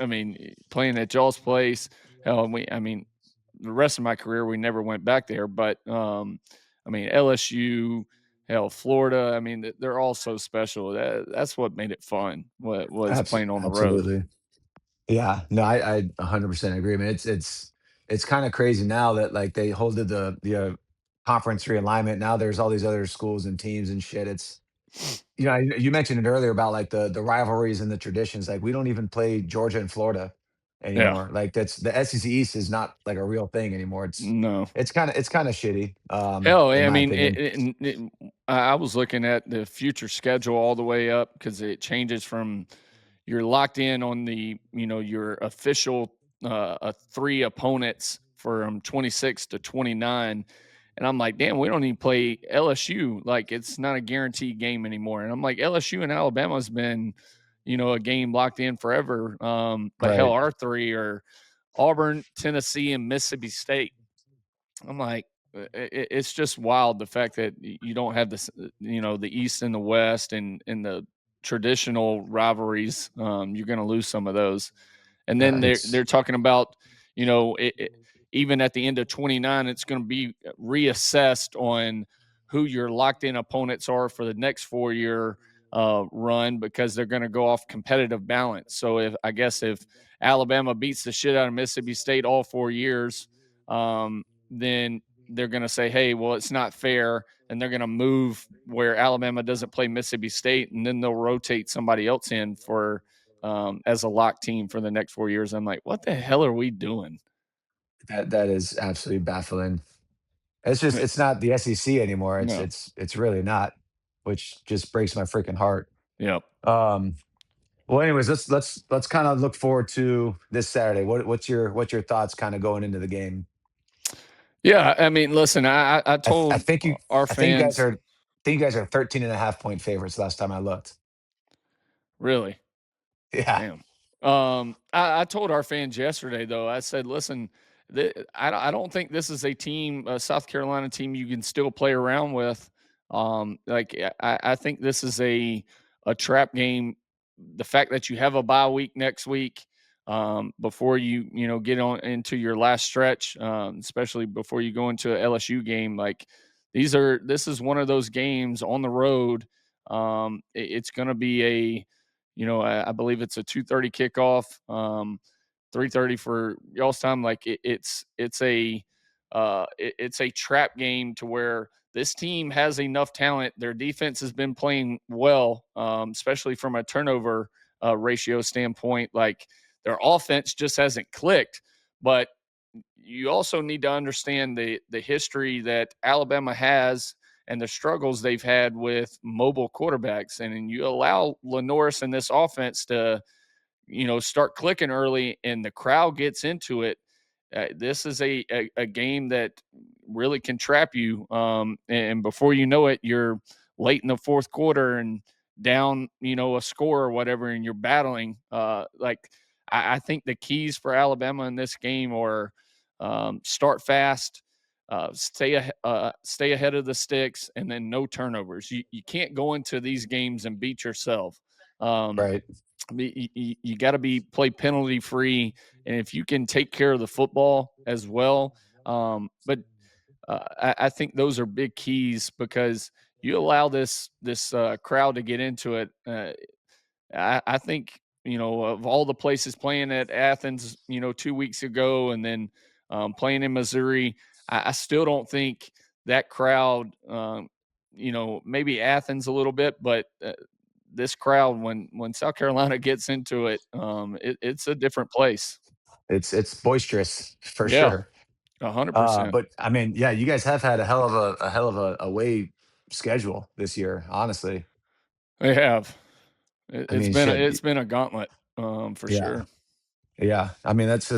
mean, playing at y'all's place, hell, the rest of my career we never went back there, but I mean, LSU, hell, Florida. I mean, they're all so special. That's what made it fun. What was playing on the road. Absolutely. Yeah, no, I 100% agree, man. It's kind of crazy now that like they holded the conference realignment. Now there's all these other schools and teams and shit. It's you mentioned it earlier about like the rivalries and the traditions. Like we don't even play Georgia and Florida Yeah. anymore. Like that's the SEC East is not like a real thing anymore. No. It's kind of shitty. Hell, In I my mean, opinion. I was looking at the future schedule all the way up because it changes from you're locked in on your official 3 opponents from 26 to 29. And I'm like, damn, we don't even play LSU. Like, it's not a guaranteed game anymore. And I'm like, LSU and Alabama has been, a game locked in forever. But hell, Right. our 3 are Auburn, Tennessee, and Mississippi State. I'm like, it's just wild the fact that you don't have this, the East and the West and the traditional rivalries. You're going to lose some of those. And then they're talking about, even at the end of 29, it's going to be reassessed on who your locked in opponents are for the next 4-year run, because they're going to go off competitive balance. So if Alabama beats the shit out of Mississippi State all 4 years, then they're going to say, hey, well, it's not fair. And they're going to move where Alabama doesn't play Mississippi State. And then they'll rotate somebody else in for as a lock team for the next 4 years. I'm like, what the hell are we doing? That is absolutely baffling. It's not the SEC anymore. It's No. really not, which just breaks my freaking heart. Yep. Well, Well, anyways, let's kind of look forward to this Saturday. What's your thoughts kind of going into the game? Yeah, I mean, listen, I I told think you our I think you guys fans, are I think you guys are 13 and a half point favorites last time I looked. really. Yeah. Damn. I told our fans yesterday, though. I said, listen, I don't think this is a team, a South Carolina team, you can still play around with. I think this is a trap game. The fact that you have a bye week next week, before you get on into your last stretch, especially before you go into a LSU game, like this is one of those games on the road. It's going to be I believe it's a 2:30 kickoff, 3:30 for y'all's time. Like it's a trap game to where this team has enough talent. Their defense has been playing well, especially from a turnover ratio standpoint. Like their offense just hasn't clicked. But you also need to understand the history that Alabama has and the struggles they've had with mobile quarterbacks. And you allow Lenoris and this offense to, start clicking early and the crowd gets into it. This is a game that really can trap you. And before you know it, you're late in the fourth quarter and down, a score or whatever, and you're battling. I think the keys for Alabama in this game are start fast, stay ahead of the sticks, and then no turnovers. You can't go into these games and beat yourself. Right. You got to play penalty free, and if you can take care of the football as well. I think those are big keys because you allow this crowd to get into it. I think of all the places playing at Athens, 2 weeks ago, and then playing in Missouri, I still don't think that crowd. Maybe Athens a little bit, but this crowd, when South Carolina gets into it, it's a different place. It's boisterous for Yeah, sure. 100%. But I mean, yeah, you guys have had a hell of a away schedule this year, honestly. They have. I mean, shit. It's been a gauntlet, for Yeah. sure. Yeah. I mean, that's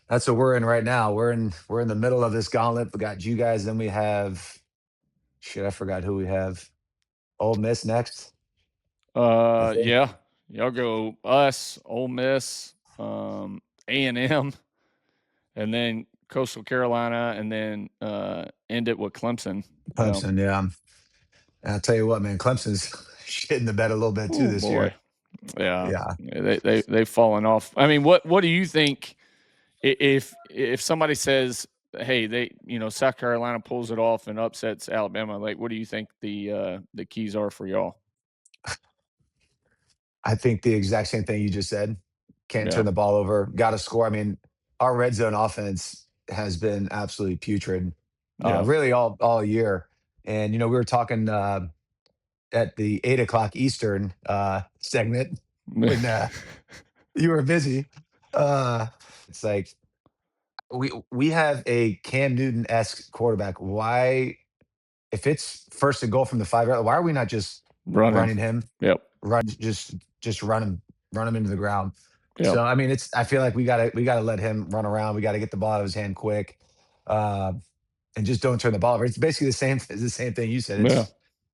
what we're in right now. We're in the middle of this gauntlet. We got you guys, then we have shit, I forgot who we have. Ole Miss next, I think. Yeah, y'all go us, Ole Miss, A&M, and then Coastal Carolina, and then end it with Clemson. Yeah. Clemson, yeah. And I'll tell you what, man, Clemson's shit in the bed a little bit too Oh this boy. year. Yeah. Yeah. They've fallen off. I mean, what do you think if somebody says, hey, South Carolina pulls it off and upsets Alabama, like what do you think the keys are for y'all? I think the exact same thing you just said. Can't Yeah. turn the ball over. Got to score. I mean, our red zone offense has been absolutely putrid, Yeah. really all year. And we were talking at the 8 o'clock Eastern segment when you were busy. Uh, it's like we have a Cam Newton esque quarterback. Why, if it's first and goal from the 5 yard, why are we not just Running. running him? Yep. Just run him into the ground. Yep. So I mean, I feel like we gotta let him run around. We got to get the ball out of his hand quick, uh, and just don't turn the ball over. It's basically the same thing you said. Yeah.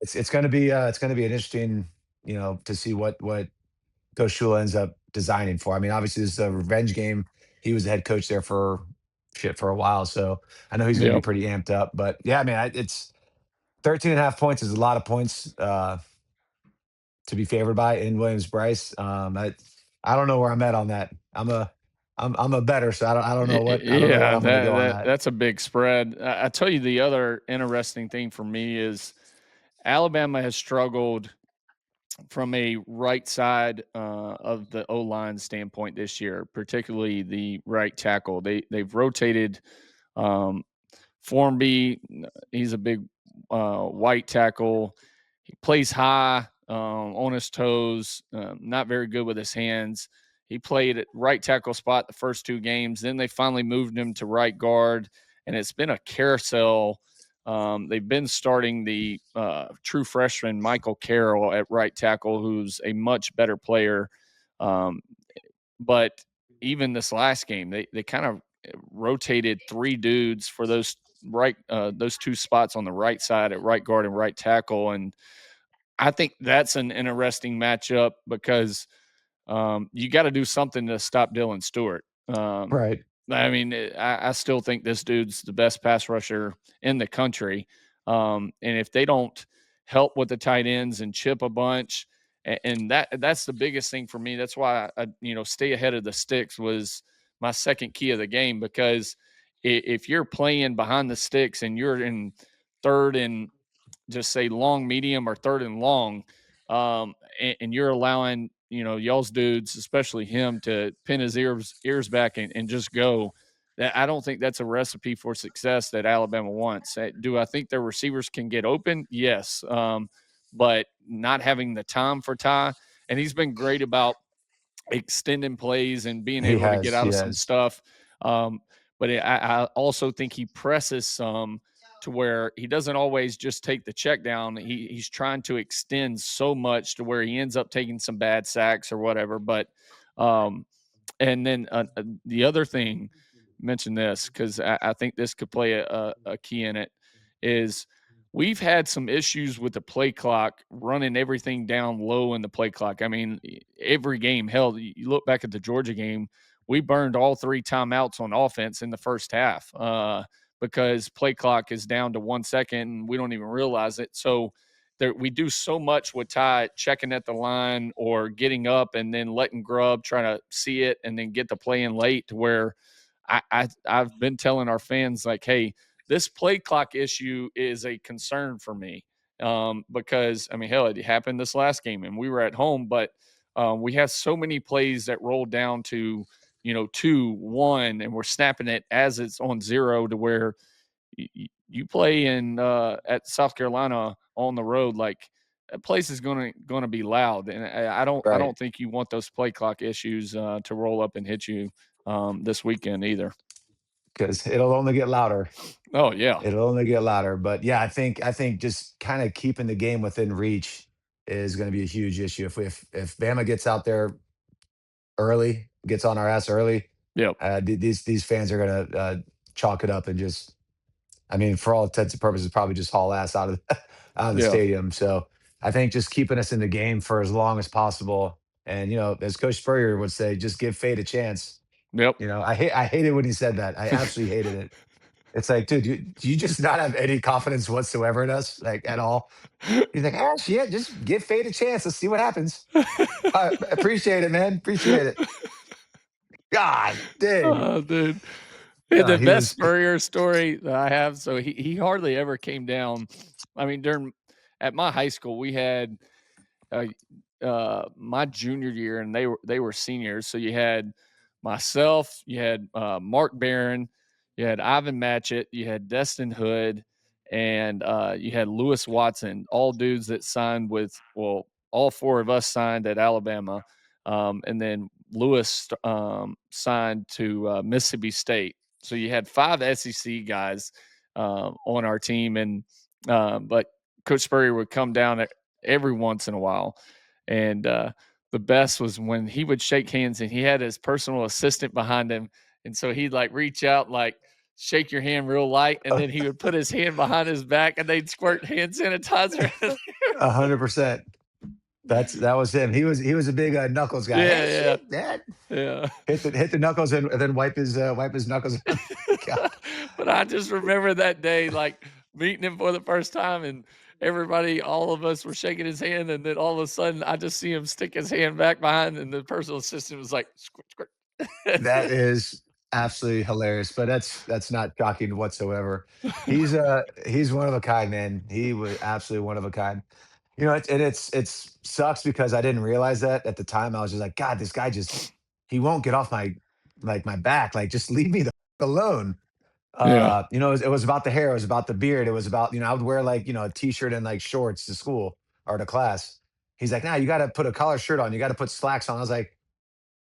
It's gonna be an interesting, to see what Coach Shula ends up designing for. I mean, obviously this is a revenge game. He was the head coach there for a while, so I know he's gonna be Yep. pretty amped up. But yeah, I mean, it's 13 and a half points is a lot of points. To be favored by in Williams-Brice. I don't know where I'm at on that. I'm a better, so I don't know what Yeah, I'm going to go on that. that's a big spread. I tell you, the other interesting thing for me is Alabama has struggled from a right side of the O line standpoint this year, particularly the right tackle. They've rotated um, Formby. He's a big white tackle. He plays high, on his toes, not very good with his hands. He played at right tackle spot the first two games. Then they finally moved him to right guard, and it's been a carousel. They've been starting the true freshman Michael Carroll at right tackle, who's a much better player. Um, but even this last game, they kind of rotated 3 dudes for those 2 spots on the right side at right guard and right tackle, and I think that's an interesting matchup because you got to do something to stop Dylan Stewart. Right. I mean, I still think this dude's the best pass rusher in the country. And if they don't help with the tight ends and chip a bunch, and that's the biggest thing for me. That's why stay ahead of the sticks was my second key of the game, because if you're playing behind the sticks and you're in third and just say long, medium, or third and long, and you're allowing y'all's dudes, especially him, to pin his ears back and just go. That I don't think that's a recipe for success that Alabama wants. Do I think their receivers can get open? Yes, but not having the time for Ty, and he's been great about extending plays and being He able to get has. out He of some has. stuff. But I also think he presses some to where he doesn't always just take the check down. He's trying to extend so much to where he ends up taking some bad sacks or whatever. But and then the other thing, mention this because I think this could play a key in it, is we've had some issues with the play clock, running everything down low in the play clock. I mean, every game, hell, you look back at the Georgia game, we burned all 3 timeouts on offense in the first half because play clock is down to 1 second and we don't even realize it. So we do so much with Ty checking at the line or getting up and then letting Grubb try to see it and then get the play in late, to where I've been telling our fans, like, hey, this play clock issue is a concern for me, because, I mean, hell, it happened this last game and we were at home, but we have so many plays that roll down to, 2-1, and we're snapping it as it's on 0, to where you play in at South Carolina on the road, like, that place is gonna be loud, and I Right. don't think you want those play clock issues to roll up and hit you this weekend either. Because it'll only get louder. Oh yeah, It'll only get louder. But yeah, I think just kind of keeping the game within reach is going to be a huge issue. If Bama gets out there early, gets on our ass early, yep, these fans are going to chalk it up and just, I mean, for all intents and purposes, probably just haul ass out of out of the yeah, stadium. So I think just keeping us in the game for as long as possible, and as Coach Spurrier would say, just give fate a chance. yep. I hated when he said that. I absolutely hated it. It's like, dude, do you just not have any confidence whatsoever in us, like at all? He's like, oh shit, just give fate a chance. Let's see what happens. Appreciate it, man. Appreciate it. God dang. Oh, dude. And the He best was Spurrier story that I have, so he hardly ever came down. I mean, at my high school, we had uh, my junior year, and they were seniors. So you had myself, you had Mark Barron, you had Ivan Matchett, you had Destin Hood, and you had Lewis Watson. All dudes that signed with, well, all 4 of us signed at Alabama, and then Lewis signed to Mississippi State. So you had 5 SEC guys on our team, and but Coach Spurrier would come down every once in a while. And the best was when he would shake hands and he had his personal assistant behind him. And so he'd like reach out, like shake your hand real light. And then he would put his hand behind his back and they'd squirt hand sanitizer. 100%. That was him. He was a big knuckles guy. Hey, Yeah. shit, man. Yeah. Hit the knuckles and then wipe his knuckles. God. But I just remember that day, like meeting him for the first time, and all of us were shaking his hand, and then all of a sudden I just see him stick his hand back behind, and the personal assistant was like, squirt, squirt. That is absolutely hilarious, but that's not shocking whatsoever. He's one of a kind, man. He was absolutely one of a kind. It's sucks because I didn't realize that at the time. I was just like, God, this guy just he won't get off my back. Like, just leave me the f- alone. Yeah. It was about the hair, it was about the beard, it was about, I would wear like, a t-shirt and like shorts to school or to class. He's like, nah, you gotta put a collar shirt on, you gotta put slacks on. I was like,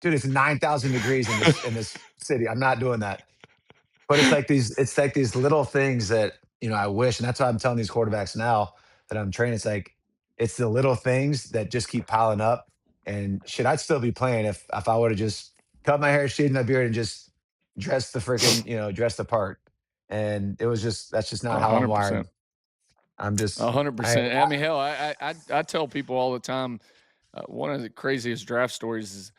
dude, it's 9,000 degrees in this city. I'm not doing that. But it's like these little things that, I wish, and that's why I'm telling these quarterbacks now that I'm training. It's like it's the little things that just keep piling up. And shit, I'd still be playing if I would have just cut my hair, shaved my beard, and just dressed the freaking, dressed the part. And that's just not how I'm wired. 100%. I'm just, I, 100%. I mean, hell, I tell people all the time. One of the craziest draft stories is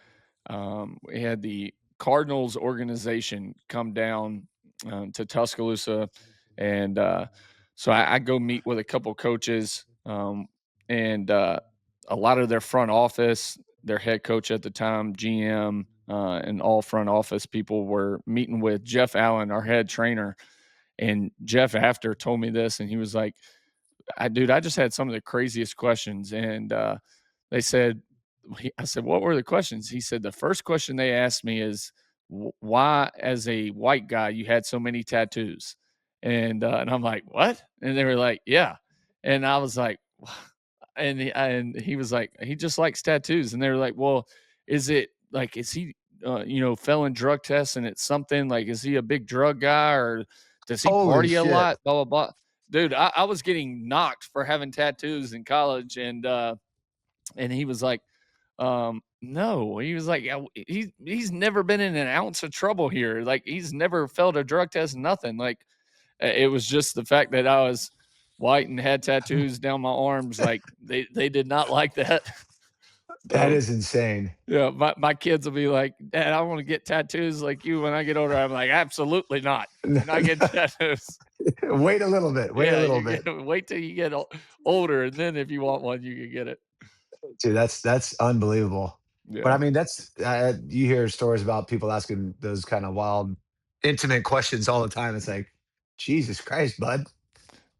we had the Cardinals organization come down to Tuscaloosa, and so I go meet with a couple coaches, and a lot of their front office, their head coach at the time, GM, and all front office people were meeting with Jeff Allen, our head trainer. And Jeff after told me this, and he was like, dude, I just had some of the craziest questions. And they said, I said, what were the questions? He said, the first question they asked me is, why, as a white guy, you had so many tattoos? And I'm like, what? And they were like, yeah. And I was like, and he was like, he just likes tattoos. And they were like, well, is it like, is he, failing drug tests and it's something like, is he a big drug guy or does he holy party a shit. lot? Blah, blah, blah. Dude, I was getting knocked for having tattoos in college. And he was like, no, he was like, yeah, he's never been in an ounce of trouble here. Like he's never failed a drug test, nothing. Like it was just the fact that I was white and had tattoos down my arms. Like they did not like that. That is insane. Yeah, my kids will be like, Dad, I want to get tattoos like you when I get older. I'm like, absolutely not. You're not getting tattoos. Wait a little bit. Wait a little bit. Wait till you get older, and then if you want one, you can get it. Dude, that's unbelievable. Yeah. But I mean, that's you hear stories about people asking those kind of wild, intimate questions all the time. It's like, Jesus Christ, bud.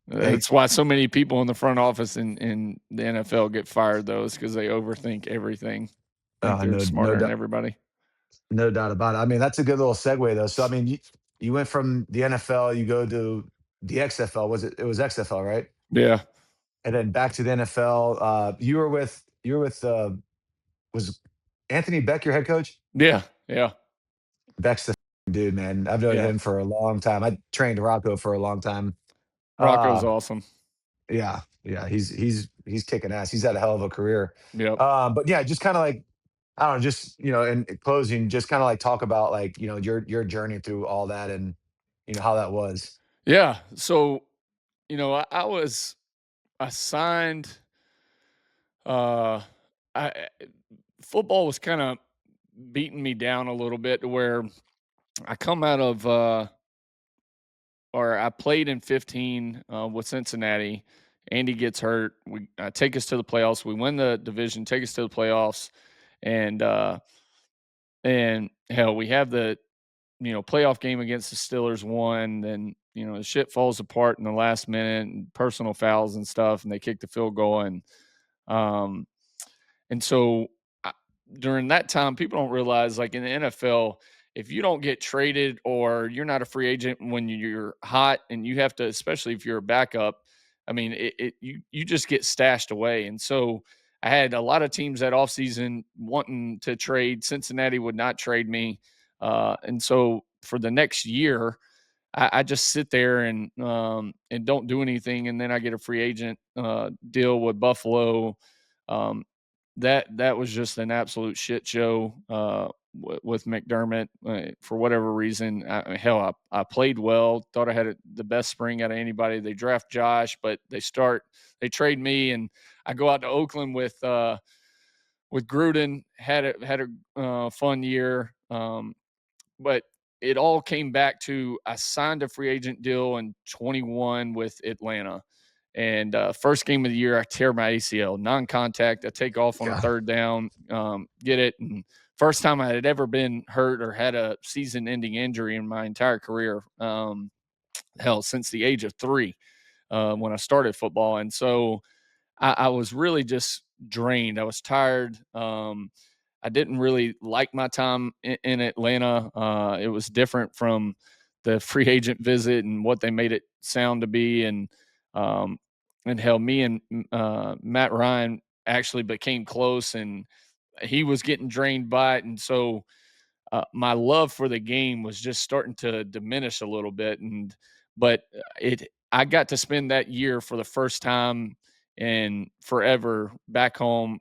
That's why so many people in the front office in the NFL get fired, though, is because they overthink everything. Think they're smarter than everybody. No doubt about it. I mean, that's a good little segue, though. So, I mean, you went from the NFL, you go to the XFL. It was XFL, right? Yeah. And then back to the NFL. You were with was Anthony Beck your head coach? Yeah. Beck's the dude, man. I've known him for a long time. I trained Rocco for a long time. Rocco's awesome. Yeah. He's kicking ass. He's had a hell of a career. Yep. But yeah, just kind of like, I don't know, just in closing, just kind of like talk about like, your journey through all that and how that was. Yeah. So, I was assigned football was kind of beating me down a little bit to where I come out of or I played in 15 with Cincinnati. Andy gets hurt. We take us to the playoffs. We win the division, take us to the playoffs, and hell, we have the playoff game against the Steelers won. Then the shit falls apart in the last minute, and personal fouls and stuff, and they kick the field goal, and so during that time, people don't realize, like in the NFL, if you don't get traded or you're not a free agent when you're hot and you have to, especially if you're a backup, I mean, you just get stashed away. And so I had a lot of teams that offseason wanting to trade. Cincinnati would not trade me. And so for the next year, I just sit there and don't do anything. And then I get a free agent deal with Buffalo. That was just an absolute shit show with McDermott for whatever reason. I played well, thought I had the best spring out of anybody. They draft Josh, but they trade me, and I go out to Oakland with Gruden. Had a fun year, but it all came back to I signed a free agent deal in 21 with Atlanta. And first game of the year, I tear my ACL, non-contact. I take off on a third down, get it. And first time I had ever been hurt or had a season-ending injury in my entire career, since the age of 3 when I started football. And so I was really just drained. I was tired. I didn't really like my time in Atlanta. It was different from the free agent visit and what they made it sound to be. And hell, me and Matt Ryan actually became close, and he was getting drained by it. And so my love for the game was just starting to diminish a little bit. But I got to spend that year for the first time in forever back home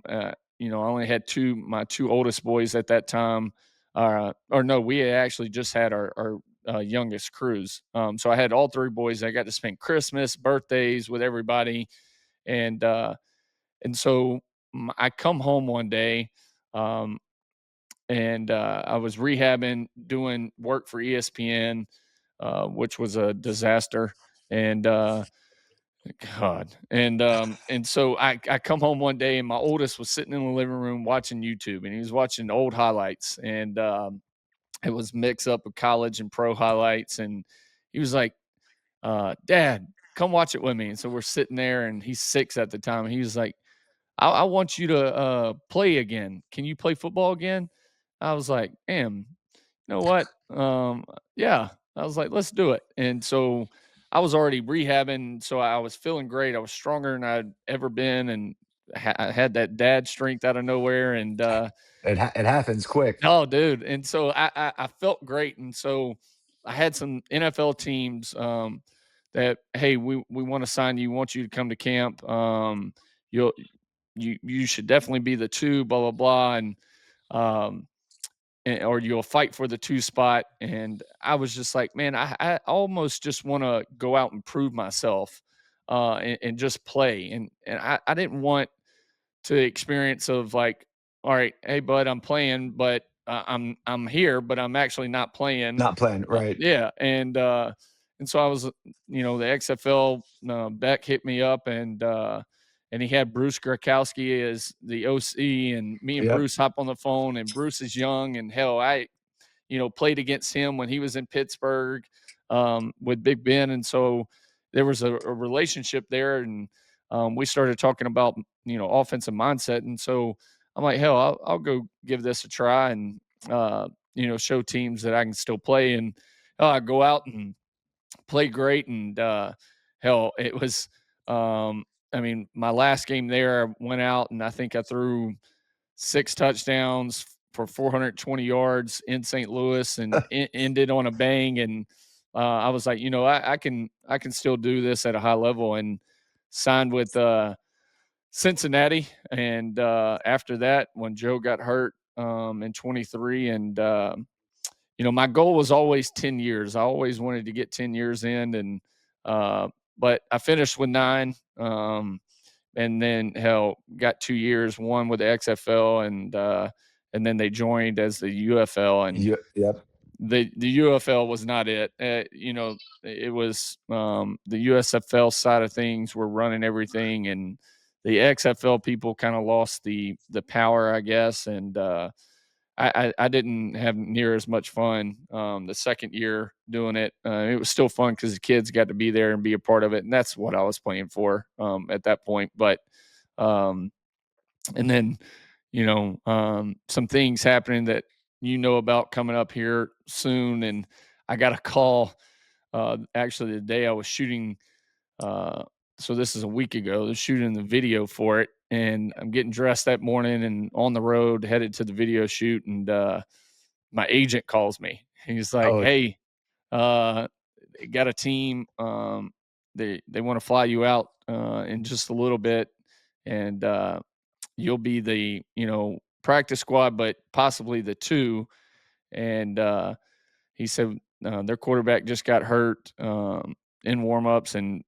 I only had my two oldest boys at that time. Or no, we had actually just had our youngest cruise. So I had all three boys. I got to spend Christmas, birthdays with everybody, and so I come home one day, um, and I was rehabbing, doing work for ESPN, which was a disaster. And God, and so I come home one day, and my oldest was sitting in the living room watching YouTube, and he was watching old highlights, and it was mix up of college and pro highlights, and he was like, "Dad, come watch it with me." And so we're sitting there, and he's 6 at the time. And he was like, I want you to play again. Can you play football again? I was like, "Damn, you know what? Yeah." I was like, "Let's do it." And so I was already rehabbing, so I was feeling great. I was stronger than I'd ever been, and I had that dad strength out of nowhere. And It happens quick. oh, dude, and so I felt great. And so I had some NFL teams that, hey, we want to sign you, want you to come to camp. You'll you should definitely be the 2, blah blah blah, um, or you'll fight for the 2 spot. And I was just like, man, I almost just want to go out and prove myself, and just play. And I didn't want to experience of like, all right, hey bud, I'm playing, but I'm here, but I'm actually not playing. Not playing, right. Yeah, and so I was, the XFL, Beck hit me up, and he had Bruce Grakowski as the OC, and me and Yep. Bruce hop on the phone, and Bruce is young, and hell, I played against him when he was in Pittsburgh, with Big Ben. And so there was a relationship there. And we started talking about, offensive mindset. And so I'm like, hell, I'll go give this a try, and, show teams that I can still play. And I go out and play great. And hell, it was, I mean, my last game there, I went out and I think I threw 6 touchdowns for 420 yards in St. Louis, and ended on a bang. And I was like, I can still do this at a high level, and signed with Cincinnati. And after that, when Joe got hurt in 23, and my goal was always 10 years. I always wanted to get 10 years in, and but I finished with 9. And then hell, got 2 years, one with the XFL, and then they joined as the UFL. And Yep. the UFL was not it. It was the USFL side of things were running everything, and the XFL people kind of lost the power, I guess. And I didn't have near as much fun the second year doing it. It was still fun because the kids got to be there and be a part of it, and that's what I was playing for at that point. But and then some things happening that about coming up here soon. And I got a call actually the day I was shooting. So this is a week ago. They're shooting the video for it, and I'm getting dressed that morning and on the road headed to the video shoot. And my agent calls me. He's like, Oh, "Hey, they got a team. They want to fly you out in just a little bit, and you'll be the practice squad, but possibly the 2." And he said their quarterback just got hurt in warmups, and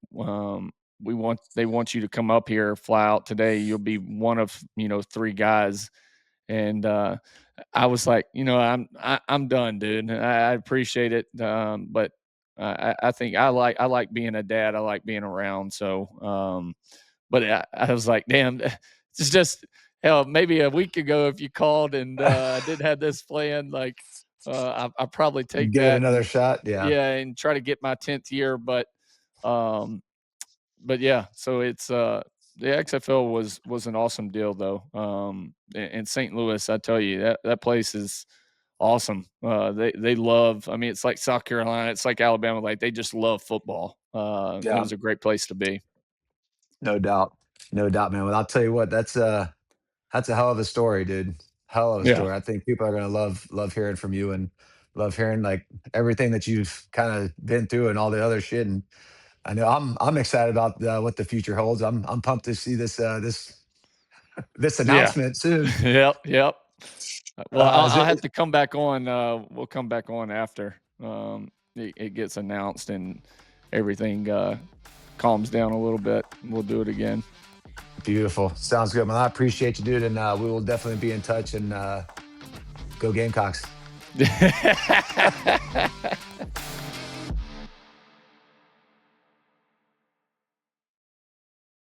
they want you to come up here, fly out today. You'll be one of 3 guys. And I was like, I'm done, dude. I appreciate it, but I think I like being a dad. I like being around. So, but I was like, damn, it's just hell. Maybe a week ago, if you called and I did have this plan, like I probably take give it that another and shot. Yeah. yeah, and try to get my 10th year. Um, but yeah, so it's the XFL was an awesome deal though. In St. Louis, I tell you that place is awesome. They love. I mean, it's like South Carolina, it's like Alabama. Like they just love football. It Yeah. was a great place to be. No doubt. No doubt, man. Well, I'll tell you what, that's a hell of a story, dude. Hell of a Yeah, story. I think people are gonna love hearing from you, and love hearing like everything that you've kind of been through and all the other shit. And I know I'm excited about what the future holds. I'm pumped to see this this announcement soon. Yep. Well, Uh, is I'll it- have to come back on. We'll come back on after it gets announced and everything calms down a little bit. We'll do it again. Beautiful. Sounds good, man. I appreciate you, dude, and we will definitely be in touch. And go Gamecocks.